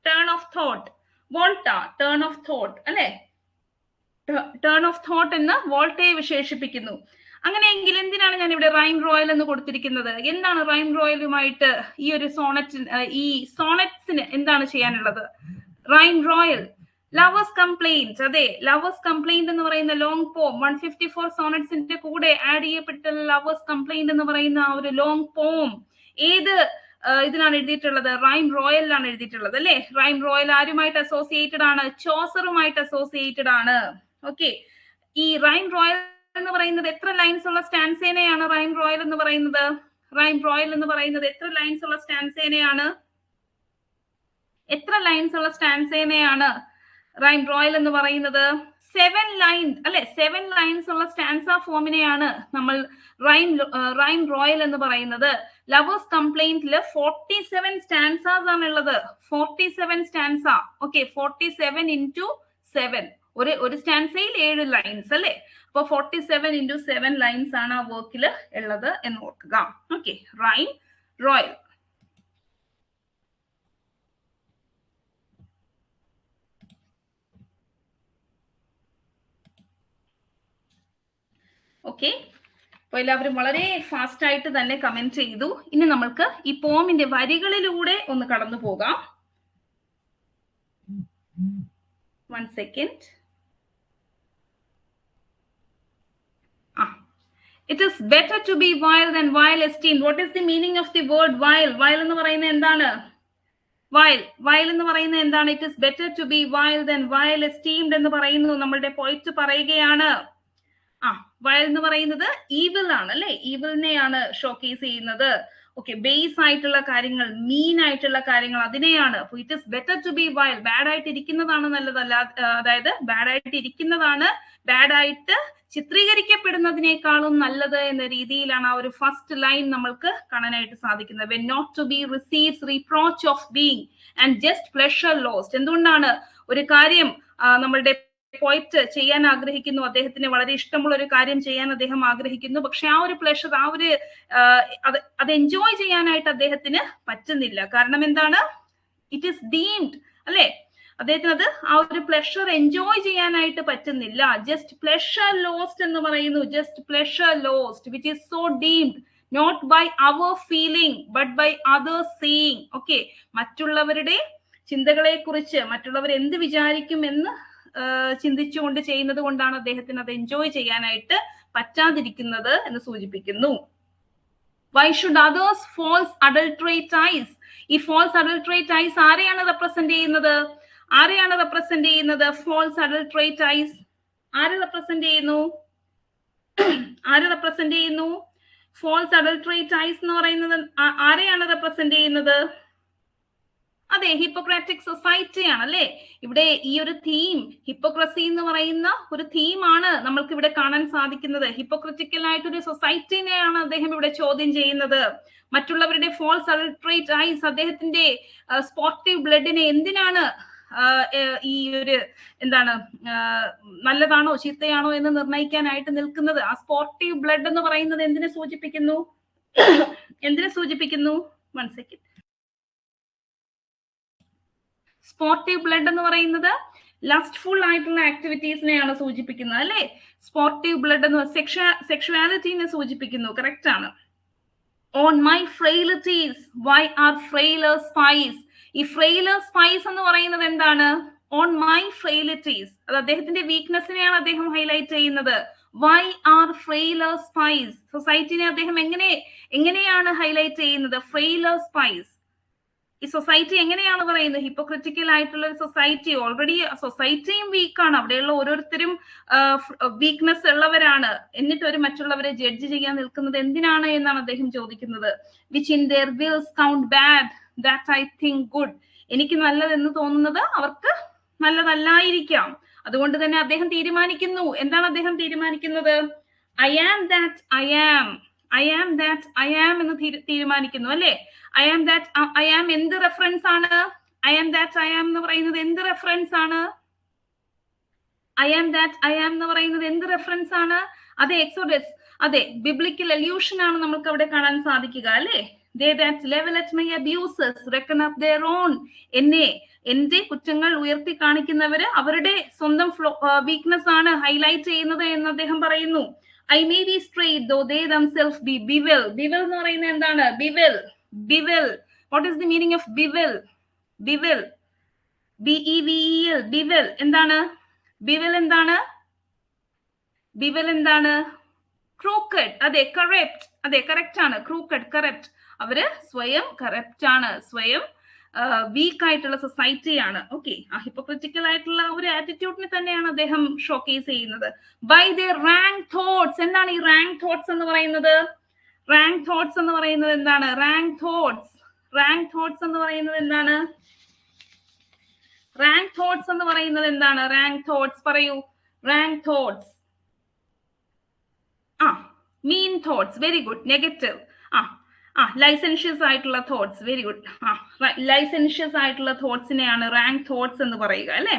Turn of thought Volta. Turn of thought അല്ലെ? ടേൺ ഓഫ് തോട്ട് എന്ന് വോൾട്ടയെ വിശേഷിപ്പിക്കുന്നു. അങ്ങനെയെങ്കിൽ എന്തിനാണ് ഞാൻ ഇവിടെ റൈം റോയൽ എന്ന് കൊടുത്തിരിക്കുന്നത്? എന്താണ് റൈം റോയലുമായിട്ട് ഈ ഒരു സോണറ്റ്സിന് എന്താണ് ചെയ്യാനുള്ളത്? Rhyme royal lovers complaint. അതെ, ലവേഴ്സ് കംപ്ലൈന്റ് എന്ന് പറയുന്ന ലോങ് പോം 154 സോണറ്റ്സിന്റെ കൂടെ ആഡ് ചെയ്യപ്പെട്ടുള്ള ലവേഴ്സ് കംപ്ലൈന്റ് എന്ന് പറയുന്ന ആ ഒരു ലോങ് പോം ഏത് ഇതിനാണ് എഴുതിയിട്ടുള്ളത്? റൈം റോയലിലാണ് എഴുതിയിട്ടുള്ളത് അല്ലെ? റൈം റോയൽ ആരുമായിട്ട് അസോസിയേറ്റഡ് ആണ്? ചോസറുമായിട്ട് അസോസിയേറ്റഡ് ആണ്. ഓക്കെ. ഈ റൈം റോയൽ എന്ന് പറയുന്നത് എത്ര ലൈൻസ് ഉള്ള സ്റ്റാൻസേനയാണ്? റൈം റോയൽ എന്ന് പറയുന്നത് എത്ര ലൈൻസ് ഉള്ള സ്റ്റാൻസേനയാണ്? റൈം റോയൽ എന്ന് പറയുന്നത് 7 ലൈൻസ് അല്ലെ? 7 ലൈൻസ് ഉള്ള സ്റ്റാൻസ ഫോമിനെയാണ് നമ്മൾ റൈം റോയൽ എന്ന് പറയുന്നത്. ലവേഴ്സ് കംപ്ലൈന്റില് 47 സ്റ്റാൻസാസ് ആണ് ഉള്ളത്. 47 സ്റ്റാൻസ. ഓക്കെ. 47 into 7. ഒരു സ്റ്റാൻസയിൽ 7 ലൈൻസ് അല്ലെ? അപ്പൊ 47 into 7 ലൈൻസ് ആണ് ആ വർക്കിൽ ഉള്ളത് എന്ന് ഓർക്കുക. ഓക്കെ. Rhyme royal. ഓക്കെ. അപ്പൊ എല്ലാവരും വളരെ ഫാസ്റ്റ് ആയിട്ട് തന്നെ കമന്റ് ചെയ്തു. ഇനി നമ്മൾക്ക് ഈ പോമിന്റെ വരികളിലൂടെ ഒന്ന് കടന്നു പോകാം. 1 second. It is better to be vile than vile esteemed. What is the meaning of the word vile? Vile എന്ന് പറയുന്നത് എന്താണ്? Vile എന്ന് പറയുന്നത് എന്താണ്? It is better to be vile than vile esteemed എന്ന് പറയുന്നു. നമ്മളുടെ പോയിറ്റ് പറയുകയാണ്. വയൽ എന്ന് പറയുന്നത് ഈവിൽ ആണ് അല്ലെ? ഈവിലിനെയാണ് ഷോക്കേസ് ചെയ്യുന്നത്. ഓക്കെ. ബേസ് ആയിട്ടുള്ള കാര്യങ്ങൾ, മീൻ ആയിട്ടുള്ള കാര്യങ്ങൾ, അതിനെയാണ്. It is better to be vile. Bad ആയിട്ട് ഇരിക്കുന്നതാണ് നല്ലതല്ല. അതായത് ബാഡ് ആയിട്ട് ഇരിക്കുന്നതാണ് ബാഡ് ആയിട്ട് ചിത്രീകരിക്കപ്പെടുന്നതിനേക്കാളും നല്ലത് എന്ന രീതിയിലാണ് ആ ഒരു ഫസ്റ്റ് ലൈൻ നമ്മൾക്ക് കാണാനായിട്ട് സാധിക്കുന്നത്. When not to be receives reproach of being and just pleasure lost. എന്തുകൊണ്ടാണ് ഒരു കാര്യം നമ്മളുടെ പോയിറ്റ് ചെയ്യാൻ ആഗ്രഹിക്കുന്നു, അദ്ദേഹത്തിന് വളരെ ഇഷ്ടമുള്ള ഒരു കാര്യം ചെയ്യാൻ അദ്ദേഹം ആഗ്രഹിക്കുന്നു, പക്ഷെ ആ ഒരു പ്ലഷർ, അത് എൻജോയ് ചെയ്യാനായിട്ട് അദ്ദേഹത്തിന് പറ്റുന്നില്ല. കാരണം എന്താണ്? ഇറ്റ് ഈസ് ഡീംഡ് അല്ലെ, അദ്ദേഹത്തിന് അത് ആ ഒരു പ്ലഷർ എൻജോയ് ചെയ്യാനായിട്ട് പറ്റുന്നില്ല. ജസ്റ്റ് പ്ലഷർ ലോസ്റ്റ് എന്ന് പറയുന്നു, just pleasure lost which is so deemed not by our feeling but by others' seeing. Okay, മറ്റുള്ളവരുടെ ചിന്തകളെ കുറിച്ച് മറ്റുള്ളവർ എന്ത് വിചാരിക്കും എന്ന് ചിന്തിച്ചുകൊണ്ട് ചെയ്യുന്നത് കൊണ്ടാണ് അദ്ദേഹത്തിന് അത് എൻജോയ് ചെയ്യാനായിട്ട് പറ്റാതിരിക്കുന്നത് എന്ന് സൂചിപ്പിക്കുന്നു. Why should others false adulterate eyes? ഈ false adulterate eyes ആരെയാണ് റെപ്രസെന്റ് ചെയ്യുന്നത്? ആരെയാണ് റെപ്രസെന്റ് ചെയ്യുന്നത്? false adulterate eyes ആരെ റെപ്രസെന്റ് ചെയ്യുന്നു? ആരെ റെപ്രസെന്റ് ചെയ്യുന്നു? false adulterate eyes എന്ന് പറയുന്നത് ആരെയാണ് റെപ്രസെന്റ് ചെയ്യുന്നത്? അതെ, ഹിപ്പോക്രാറ്റിക് സൊസൈറ്റി ആണ് അല്ലെ. ഇവിടെ ഈ ഒരു തീം, ഹിപ്പോക്രസി എന്ന് പറയുന്ന ഒരു തീമാണ് നമ്മൾക്ക് ഇവിടെ കാണാൻ സാധിക്കുന്നത്. ഹിപ്പോക്രറ്റിക്കൽ ആയിട്ടൊരു സൊസൈറ്റിനെയാണ് അദ്ദേഹം ഇവിടെ ചോദ്യം ചെയ്യുന്നത്. മറ്റുള്ളവരുടെ ഫോൾസ് അഡൾട്രേറ്റ് ഐസ്, അദ്ദേഹത്തിന്റെ സ്പോർട്ടീവ് ബ്ലഡിനെ എന്തിനാണ് ഈ ഒരു എന്താണ് നല്ലതാണോ ചീത്തയാണോ എന്ന് നിർണ്ണയിക്കാനായിട്ട് നിൽക്കുന്നത്? ആ സ്പോർട്ടീവ് ബ്ലഡ് എന്ന് പറയുന്നത് എന്തിനെ സൂചിപ്പിക്കുന്നു? എന്തിനെ സൂചിപ്പിക്കുന്നു? 1 സെക്കൻഡ്. സ്പോർട്ടീവ് ബ്ലഡ് എന്ന് പറയുന്നത് ലസ്റ്റ്ഫുൾ ആയിട്ടുള്ള ആക്ടിവിറ്റീസിനെയാണ് സൂചിപ്പിക്കുന്നത് അല്ലെ. സ്പോർട്ടീവ് ബ്ലഡ് എന്ന് സെക്ഷുവാലിറ്റിനെ സൂചിപ്പിക്കുന്നു. കറക്റ്റ് ആണ്. On my frailties why are frailer spies. ഈ ഫ്രെയിലർ സ്പൈസ് എന്ന് പറയുന്നത് എന്താണ്? ഓൺ മൈ ഫ്രെയിലിറ്റീസ്, അത് അദ്ദേഹത്തിന്റെ വീക്ക്നെസ്സിനെയാണ് അദ്ദേഹം ഹൈലൈറ്റ് ചെയ്യുന്നത്. വൈ ആർ ഫ്രെയിലർ സ്പൈസ്, സൊസൈറ്റിനെ അദ്ദേഹം എങ്ങനെയാണ് ഹൈലൈറ്റ് ചെയ്യുന്നത്? ഫ്രെയിലർ സ്പൈസ്. ഈ സൊസൈറ്റി എങ്ങനെയാണ് പറയുന്നത്? ഹിപ്പോക്രിറ്റിക്കൽ ആയിട്ടുള്ള ഒരു സൊസൈറ്റി. ഓൾറെഡി സൊസൈറ്റിയും വീക്കാണ്, അവിടെയുള്ള ഓരോരുത്തരും വീക്ക്നെസ് ഉള്ളവരാണ്. എന്നിട്ട് ഒരു മറ്റുള്ളവരെ ജഡ്ജ് ചെയ്യാൻ നിൽക്കുന്നത് എന്തിനാണ് എന്നാണ് അദ്ദേഹം ചോദിക്കുന്നത്. Which in there Wills count bad that I think good. എനിക്ക് നല്ലതെന്ന് തോന്നുന്നത് അവർക്ക് നല്ലതല്ലായിരിക്കാം. അതുകൊണ്ട് തന്നെ അദ്ദേഹം തീരുമാനിക്കുന്നു. എന്താണ് അദ്ദേഹം തീരുമാനിക്കുന്നത്? I am that I am, I am that I am എന്ന് തീരുമാനിക്കുന്നു അല്ലെ. I am that I am എന്ത് റെഫറൻസ് ആണ്? I am that I am എന്ന് പറയുന്നത് എന്ത് റെഫറൻസ് ആണ്? I am that I am എന്ന് പറയുന്നത് എന്ത് റെഫറൻസ് ആണ്? അതെ, എക്സോഡസ്. അതെ, ബിബ്ലിക്കൽ അല്യൂഷൻ ആണ് നമുക്ക് അവിടെ കാണാൻ സാധിക്കുക അല്ലെ. They that level at my abuses reckon up their own. എന്റെ കുറ്റങ്ങൾ ഉയർത്തി കാണിക്കുന്നവര് അവരുടെ സ്വന്തം വീക്ക്നെസ് ആണ് ഹൈലൈറ്റ് ചെയ്യുന്നത് എന്ന് അദ്ദേഹം പറയുന്നു. I may be straight though they themselves be bevel. Bevel എന്ന് പറയുന്നത് എന്താണ്? Bevel. Bevel. What is the meaning of bevel? Bevel. B-E-V-E-L. Bevel. എന്താണ്? Bevel എന്താണ്? Bevel എന്താണ്? Crooked. അതെ, corrupt. അതെ, correct ആണ്. Crooked, corrupt. അവര് സ്വയം കറപ്റ്റ് ആണ്, സ്വയം വീക്ക് ആയിട്ടുള്ള സൊസൈറ്റിയാണ്. ഓക്കെ, ആ ഹിപ്പോക്രിറ്റിക്കൽ ആയിട്ടുള്ള ഒരു ആറ്റിറ്റ്യൂഡിനെ തന്നെയാണ് അദ്ദേഹം ഷോക്കേസ് ചെയ്യുന്നത്. By their rank thoughts. എന്താണ് ഈ റാങ്ക് തോട്ട്സ് എന്ന് പറയുന്നത്? റാങ്ക് തോട്ട്സ് എന്ന് പറയുന്നത് എന്താണ്? റാങ്ക് തോട്ട്സ്, റാങ്ക് തോട്ട്സ് എന്ന് പറയുന്നത് എന്താണ്? റാങ്ക് തോട്ട്സ് എന്ന് പറയുന്നത് എന്താണ്? റാങ്ക് തോട്ട്സ് പറയൂ. Rank thoughts. Mean thoughts. Very good. Negative. Licentious ആയിട്ടുള്ള തോട്ട്സ്. Very good. ലൈസൻഷ്യസ് ആയിട്ടുള്ള തോട്ട്സിനെയാണ് റാങ്ക് തോട്ട്സ് എന്ന് പറയുക അല്ലെ.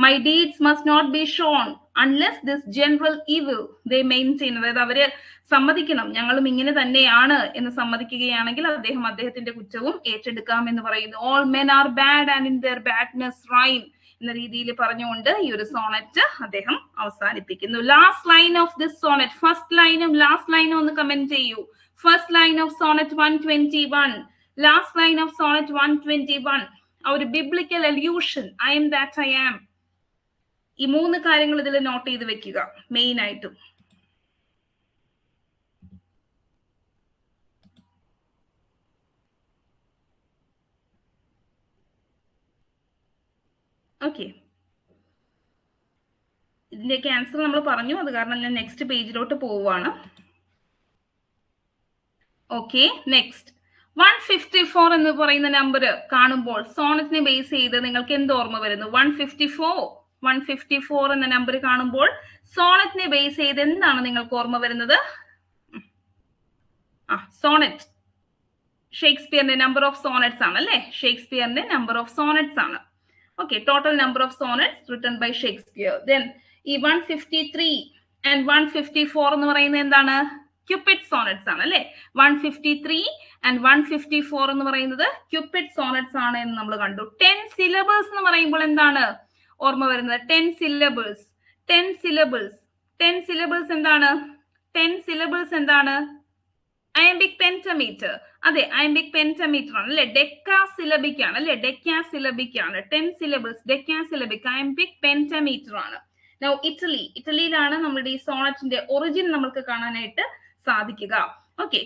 My deeds must not be shown unless this general evil they maintain. അതായത് അവര് സമ്മതിക്കണം, ഞങ്ങളും ഇങ്ങനെ തന്നെയാണ് എന്ന് സമ്മതിക്കുകയാണെങ്കിൽ അദ്ദേഹത്തിന്റെ കുറ്റവും ഏറ്റെടുക്കാം എന്ന് പറയുന്നു. All men are bad and in their badness reign എന്ന രീതിയിൽ പറഞ്ഞുകൊണ്ട് ഈ ഒരു സോണറ്റ് അദ്ദേഹം അവസാനിപ്പിക്കുന്നു. Last line of this sonnet, first ലൈനും ലാസ്റ്റ് ലൈനും ഒന്ന് കമന്റ് ചെയ്യൂ. First line of sonnet 121, last line of sonnet 121, our biblical allusion, I am that I am. ഈ മൂന്ന് കാര്യങ്ങൾ ഇതിൽ നോട്ട് ചെയ്ത് വെക്കുക മെയിൻ ആയിട്ടും. ഓക്കെ, ഇതിന്റെയൊക്കെ ആൻസർ നമ്മൾ പറഞ്ഞു, അത് കാരണം ഞാൻ നെക്സ്റ്റ് പേജിലോട്ട് പോവുകയാണ്. ഓക്കെ, നെക്സ്റ്റ് 154 എന്ന് പറയുന്ന നമ്പർ കാണുമ്പോൾ സോണറ്റിനെ ബേസ് ചെയ്ത് നിങ്ങൾക്ക് എന്ത് ഓർമ്മ വരുന്നു? 154 എന്ന നമ്പർ കാണുമ്പോൾ സോണറ്റിനെ ബേസ് ചെയ്ത് എന്താണ് നിങ്ങൾക്ക് ഓർമ്മ വരുന്നത്? സോണറ്റ് ഷേക്സ്പിയറിന്റെ നമ്പർ ഓഫ് സോണറ്റ്സ് ആണ് അല്ലെ. ഷേക്സ്പിയറിന്റെ നമ്പർ ഓഫ് സോണറ്റ്സ് ആണ്. Okay, total number of sonnets written by Shakespeare. Then ഈ 153 ആൻഡ് 154 എന്ന് പറയുന്നത് എന്താണ്? ക്യൂപ്പിഡ് സോണറ്റ്സ് ആണ് അല്ലെ. 153 ആൻഡ് 154 എന്ന് പറയുന്നത് ക്യൂപ്പിഡ് സോണറ്റ്സ് ആണ് എന്ന് നമ്മൾ കണ്ടു. 10 syllables എന്ന് പറയുമ്പോൾ എന്താണ് ഓർമ്മ വരുന്നത്? 10 syllables. 10 syllables. 10 syllables എന്താണ്? 10 syllables എന്താണ്? അയംബിക് പെന്റമീറ്റർ. അതെ, അയംബിക് പെന്റമീറ്റർ ആണ് അല്ലെ. ഡെക്കാസിലബിക് ആണ് അല്ലെ. ഡെക്കാസിലബിക് ആണ്. 10 syllables ഡെക്കാസിലബിക് അയംബിക് പെന്റമീറ്റർ ആണ്. നൗ ഇറ്റലിയിലാണ് നമ്മുടെ ഈ സോണറ്റിന്റെ ഒറിജിൻ നമുക്ക് കാണാനായിട്ട് സാധിക്കുക. ഓക്കെ.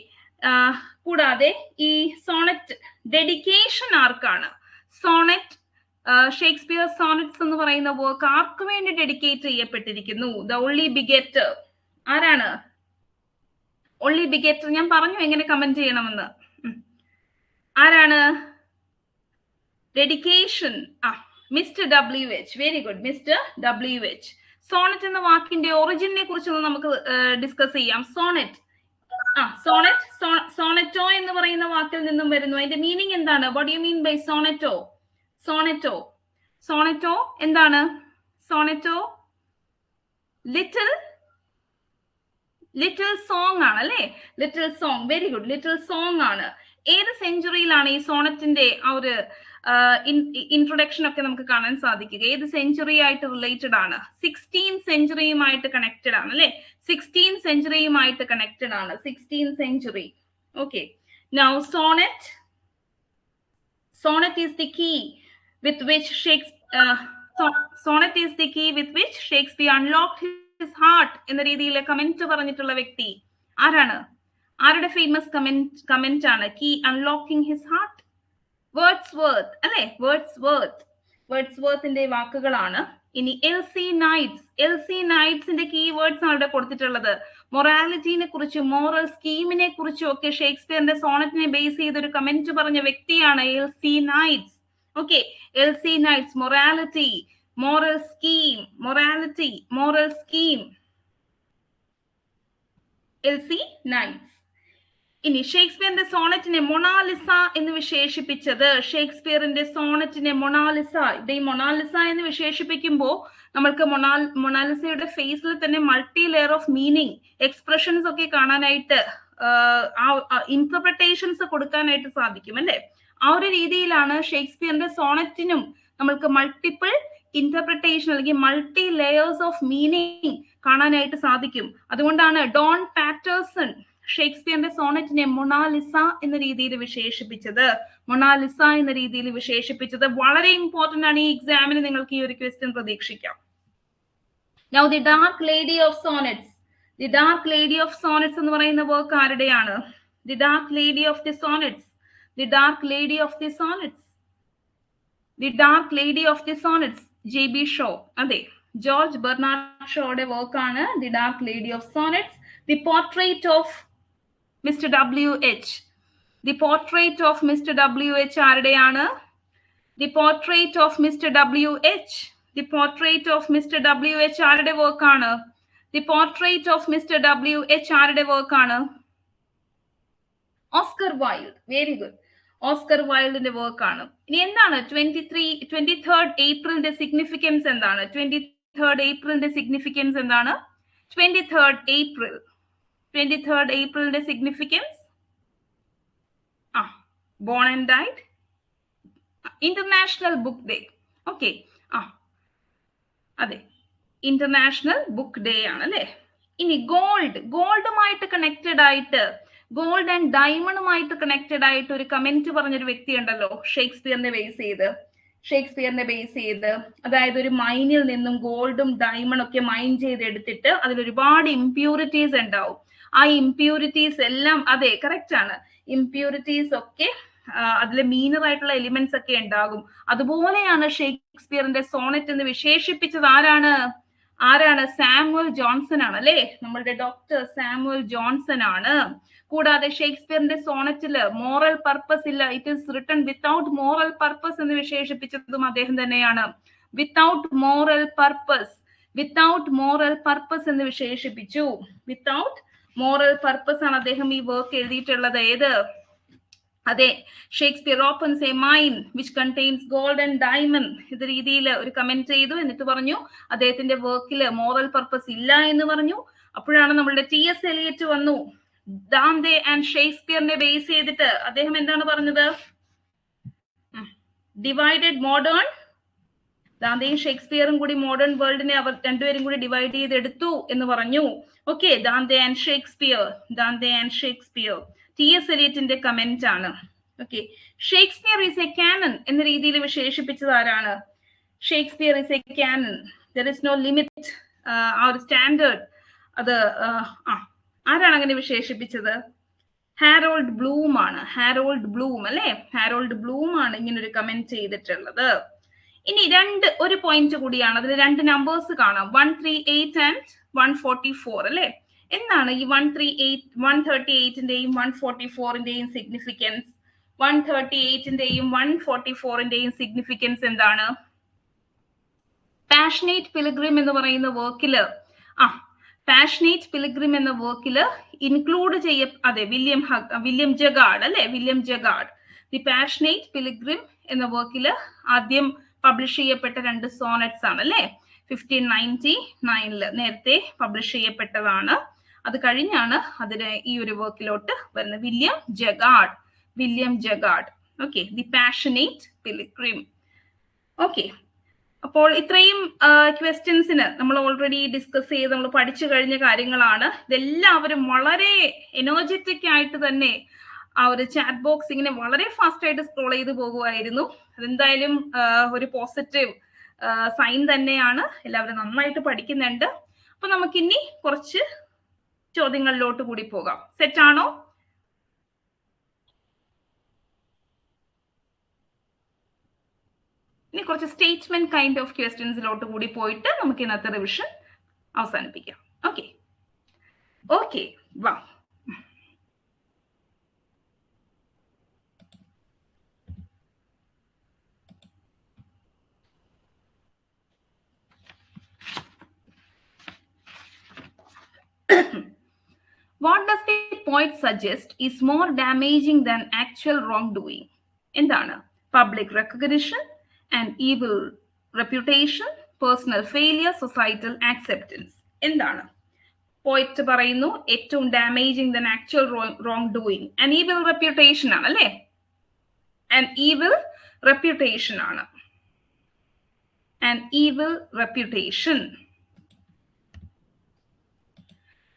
കൂടാതെ ഈ സോണറ്റ് ഡെഡിക്കേഷൻ ആർക്കാണ്? സോണറ്റ് ഷേക്സ്പിയർ സോണറ്റ്സ് എന്ന് പറയുന്ന വർക്ക് ആർക്ക് വേണ്ടി ഡെഡിക്കേറ്റ് ചെയ്യപ്പെട്ടിരിക്കുന്നു? The only begetter. ആരാണ് ഓൺലി ബിഗെറ്റർ? ഞാൻ പറഞ്ഞു എങ്ങനെ കമന്റ് ചെയ്യണമെന്ന്. ആരാണ്? Dedication Mister WH. Very good, Mister WH. Sonnet എന്ന വാക്കിന്റെ ഒറിജിനെ കുറിച്ചൊന്ന് നമുക്ക് ഡിസ്കസ് ചെയ്യാം. സോണറ്റോ എന്ന് പറയുന്ന വാക്കിൽ നിന്നും വരുന്നു. അതിന്റെ മീനിങ് എന്താണ്? വാട്ട് യു മീൻ ബൈ സോണറ്റോ? സോണറ്റോ എന്താണ്? സോണറ്റോ ലിറ്റിൽ സോങ് ആണ് അല്ലെ. Little song. Very good, little song ആണ്. ഏത് സെഞ്ചുറിയിലാണ് ഈ സോണറ്റിന്റെ ആ ഒരു ഇൻട്രൊഡക്ഷൻ ഒക്കെ നമുക്ക് കാണാൻ സാധിക്കുക? ഏത് സെഞ്ചുറി ആയിട്ട് റിലേറ്റഡ് ആണ്? 16th സെഞ്ചുറിയുമായിട്ട് കണക്റ്റഡ് ആണ് അല്ലെ. 16th സെഞ്ചുറിയുമായിട്ട് കണക്റ്റഡ് ആണ്. 16th century. Okay. Now sonnet is the key with which Shakespeare unlocked his heart എന്ന രീതിയിൽ കമന്റ് പറഞ്ഞിട്ടുള്ള വ്യക്തി ആരാണ്? ആരുടെ ഫേമസ് കമന്റ് ആണ്? Key unlocking his heart. Wordsworth അല്ലെ. വേർഡ്സ്വർത്തിന്റെ വാക്കുകളാണ്. ഇനി എൽസി നൈറ്റ്സിന്റെ കീ വേർഡ്സ് ആണ് ഇവിടെ കൊടുത്തിട്ടുള്ളത്. മൊറാലിറ്റിനെ കുറിച്ചും മോറൽ സ്കീമിനെ കുറിച്ചും ഒക്കെ ഷേക്സ്പിയറിന്റെ സോണറ്റിനെ ബേസ് ചെയ്ത് ഒരു കമന്റ് പറഞ്ഞ വ്യക്തിയാണ് L C Knights. Okay. L C Knights. Morality, moral scheme. L C Knights. ഇനി ഷേക്സ്പിയറിന്റെ സോണറ്റിനെ മൊണാലിസ എന്ന് വിശേഷിപ്പിച്ചത്. ഷേക്സ്പിയറിന്റെ സോണറ്റിനെ മൊണാലിസ. ഇവിടെ ഈ മൊണാലിസ എന്ന് വിശേഷിപ്പിക്കുമ്പോൾ നമ്മൾക്ക് മൊണാലിസയുടെ ഫേസിൽ തന്നെ multi layer of meaning, expressions ഒക്കെ കാണാനായിട്ട്, ഇന്റർപ്രിട്ടേഷൻസ് കൊടുക്കാനായിട്ട് സാധിക്കും അല്ലെ. ആ ഒരു രീതിയിലാണ് ഷേക്സ്പിയറിന്റെ സോണറ്റിനും നമ്മൾക്ക് മൾട്ടിപ്പിൾ ഇന്റർപ്രിട്ടേഷൻ അല്ലെങ്കിൽ മൾട്ടി ലെയേഴ്സ് ഓഫ് മീനിങ് കാണാനായിട്ട് സാധിക്കും. അതുകൊണ്ടാണ് ഡോൺ പാറ്റേഴ്സൺ ഷേക്സ്പിയറിന്റെ സോണറ്റിനെ മൊണാലിസ എന്ന രീതിയിൽ വിശേഷിപ്പിച്ചത്. വളരെ ഇമ്പോർട്ടന്റ് ആണ്. ഈ എക്സാമിന് നിങ്ങൾക്ക് ഈ ഒരു ക്വസ്റ്റ്യൻ പ്രതീക്ഷിക്കാം. Now the dark lady of sonnets. എന്ന് പറയുന്ന വർക്ക് ആരുടെയാണ്? The dark lady of the sonnets. JB Shaw. അതെ, ജോർജ് ബെർണാർഡ് ഷോയുടെ വർക്കാണ് the dark lady of sonnets. The portrait of Mister WH. ആരുടെയാണ്? The portrait of Mister WH. ആരുടെ വർക്കാണ്? Oscar Wilde. Very good. Oscar വൈൽഡിന്റെ വർക്കാണ്. ഇനി എന്താണ് 23rd ഏപ്രിലിന്റെ സിഗ്നിഫിക്കൻസ് എന്താണ്? 23rd ഏപ്രിലിന്റെ significance born and died. International book day. Okay. അതെ, ഇന്റർനാഷണൽ ബുക്ക് ഡേ ആണ് അല്ലെ. ഇനി ഗോൾഡുമായിട്ട് കണക്റ്റഡ് ആയിട്ട്, ഗോൾഡ് ആൻഡ് ഡയമണ്ടുമായിട്ട് കണക്റ്റഡ് ആയിട്ട് ഒരു കമന്റ് പറഞ്ഞൊരു വ്യക്തി ഉണ്ടല്ലോ ഷേക്സ്പിയറിനെ ബേസ് ചെയ്ത്. അതായത് ഒരു മൈനിൽ നിന്നും ഗോൾഡും ഡയമണ്ടും ഒക്കെ മൈൻ ചെയ്ത് എടുത്തിട്ട് അതിൽ ഒരുപാട് ഇംപ്യൂരിറ്റീസ് ഉണ്ടാവും. ആ ഇംപ്യൂരിറ്റീസ് എല്ലാം, അതെ കറക്റ്റ് ആണ്, ഇംപ്യൂരിറ്റീസ് ഒക്കെ അതിലെ മീനർ ആയിട്ടുള്ള എലിമെന്റ്സ് ഒക്കെ ഉണ്ടാകും. അതുപോലെയാണ് ഷേക്സ്പിയറിന്റെ സോണറ്റ് എന്ന് വിശേഷിപ്പിച്ചത് ആരാണ്? സാമുവൽ ജോൺസൺ ആണ് അല്ലെ. നമ്മളുടെ ഡോക്ടർ സാമുവൽ ജോൺസൺ ആണ്. കൂടാതെ ഷേക്സ്പിയറിന്റെ സോണറ്റില് മോറൽ പർപ്പസ് ഇല്ല, it is written without moral purpose എന്ന് വിശേഷിപ്പിച്ചതും അദ്ദേഹം തന്നെയാണ്. വിത്തൗട്ട് മോറൽ പർപ്പസ് എന്ന് വിശേഷിപ്പിച്ചു. വിത്തൗട്ട് മോറൽ പർപ്പസ് ആണ് അദ്ദേഹം ഈ വർക്ക് എഴുതിയിട്ടുള്ളത്. ഏത്? അതെ, Shakespeare opens A mine which contains gold and diamond. ഇത് രീതിയിൽ ഒരു കമന്റ് ചെയ്തു. എന്നിട്ട് പറഞ്ഞു അദ്ദേഹത്തിന്റെ വർക്കിൽ മോറൽ പർപ്പസ് ഇല്ല എന്ന് പറഞ്ഞു. അപ്പോഴാണ് നമ്മളുടെ TS എലിയറ്റ് വന്നു. ദാന്തെ ആൻഡ് ഷേക്സ്പിയറിനെ ബേസ് ചെയ്തിട്ട് അദ്ദേഹം എന്താണ് പറഞ്ഞത്? ഡിവൈഡഡ് മോഡേൺ, ദാന്തെയും ഷേക്സ്പിയറും കൂടി മോഡേൺ വേൾഡിനെ അവർ രണ്ടുപേരും കൂടി ഡിവൈഡ് ചെയ്തെടുത്തു എന്ന് പറഞ്ഞു. Okay, Dante and Shakespeare, Dante and Shakespeare. TS എലിയറ്റിന്റെ കമന്റ് ആണ്. Okay, Shakespeare is a canon എന്ന രീതിയിൽ വിശേഷിപ്പിച്ചത് ആരാണ്? Shakespeare is a canon, there is no limit, ആ ഒരു സ്റ്റാൻഡേർഡ്, അത് ആരാണ് അങ്ങനെ വിശേഷിപ്പിച്ചത്? ഹാരോൾഡ് ബ്ലൂം ആണ്. ഹാരോൾഡ് ബ്ലൂം അല്ലെ, ഹാരോൾഡ് ബ്ലൂം ആണ് ഇങ്ങനെ ഒരു കമന്റ് ചെയ്തിട്ടുള്ളത്. ഇനി ഒരു പോയിന്റ് കൂടിയാണ്, അതിൽ രണ്ട് നമ്പേഴ്സ് കാണാം, 138 ആൻഡ് 144 അല്ലെ. എന്താണ് ഈ 138ന്റെയും 144ന്റെയും സിഗ്നിഫിക്കൻസ്? 138ന്റെയും 144ന്റെയും സിഗ്നിഫിക്കൻസ് എന്താണ്? പാഷനേറ്റ് പിലിഗ്രിം എന്ന് പറയുന്ന വർക്കില്, പാഷനേറ്റ് പിലിഗ്രിം എന്ന വർക്കില് ഇൻക്ലൂഡ് അതെ, വില്യം ജഗാർഡ് അല്ലെ, വില്യം ജഗാർഡ്. ദി പാഷനേറ്റ് പിലിഗ്രിം എന്ന വർക്കില് ആദ്യം പബ്ലിഷ് ചെയ്യപ്പെട്ട രണ്ട് സോണറ്റ്സ് ആണ് അല്ലെ, 1599 നേരത്തെ പബ്ലിഷ് ചെയ്യപ്പെട്ടതാണ്. അത് കഴിഞ്ഞാണ് അതിന് ഈ ഒരു വർക്കിലോട്ട് വരുന്നത്. William Jaggard. Okay, the passionate pilgrim. Okay, അപ്പോൾ ഇത്രയും ക്വസ്റ്റ്യൻസിന് നമ്മൾ ഓൾറെഡി ഡിസ്കസ് ചെയ്ത് നമ്മൾ പഠിച്ചു കഴിഞ്ഞ കാര്യങ്ങളാണ്. ഇതെല്ലാവരും വളരെ എനർജറ്റിക് ആയിട്ട് തന്നെ ആ ഒരു ചാറ്റ് ബോക്സ് ഇങ്ങനെ വളരെ ഫാസ്റ്റ് ആയിട്ട് സ്ക്രോൾ ചെയ്ത് പോകുമായിരുന്നു. അതെന്തായാലും ഒരു പോസിറ്റീവ് സൈൻ തന്നെയാണ്. എല്ലാവരും നന്നായിട്ട് പഠിക്കുന്നുണ്ട്. അപ്പൊ നമുക്കിനി കുറച്ച് ചോദ്യങ്ങളിലോട്ട് കൂടി പോകാം. സെറ്റാണോ? ഇനി കുറച്ച് സ്റ്റേറ്റ്മെന്റ് കൈൻഡ് ഓഫ് ക്വസ്റ്റ്യൻസിലോട്ട് കൂടി പോയിട്ട് നമുക്ക് ഇന്നത്തെ റിവിഷൻ അവസാനിപ്പിക്കാം. ഓക്കെ, വാ. What does the poet suggest is more damaging than actual wrongdoing? എന്താണ്? Public recognition and evil reputation, personal failure, societal acceptance. എന്താണ് പോയിറ്റ് പറയുന്നു? ഏറ്റവും damaging than actual wrong doing and evil reputation ആണ് അല്ലെ, ആൻഡ് ഈവിൽ റെപ്യൂട്ടേഷൻ ആണ്, and evil reputation.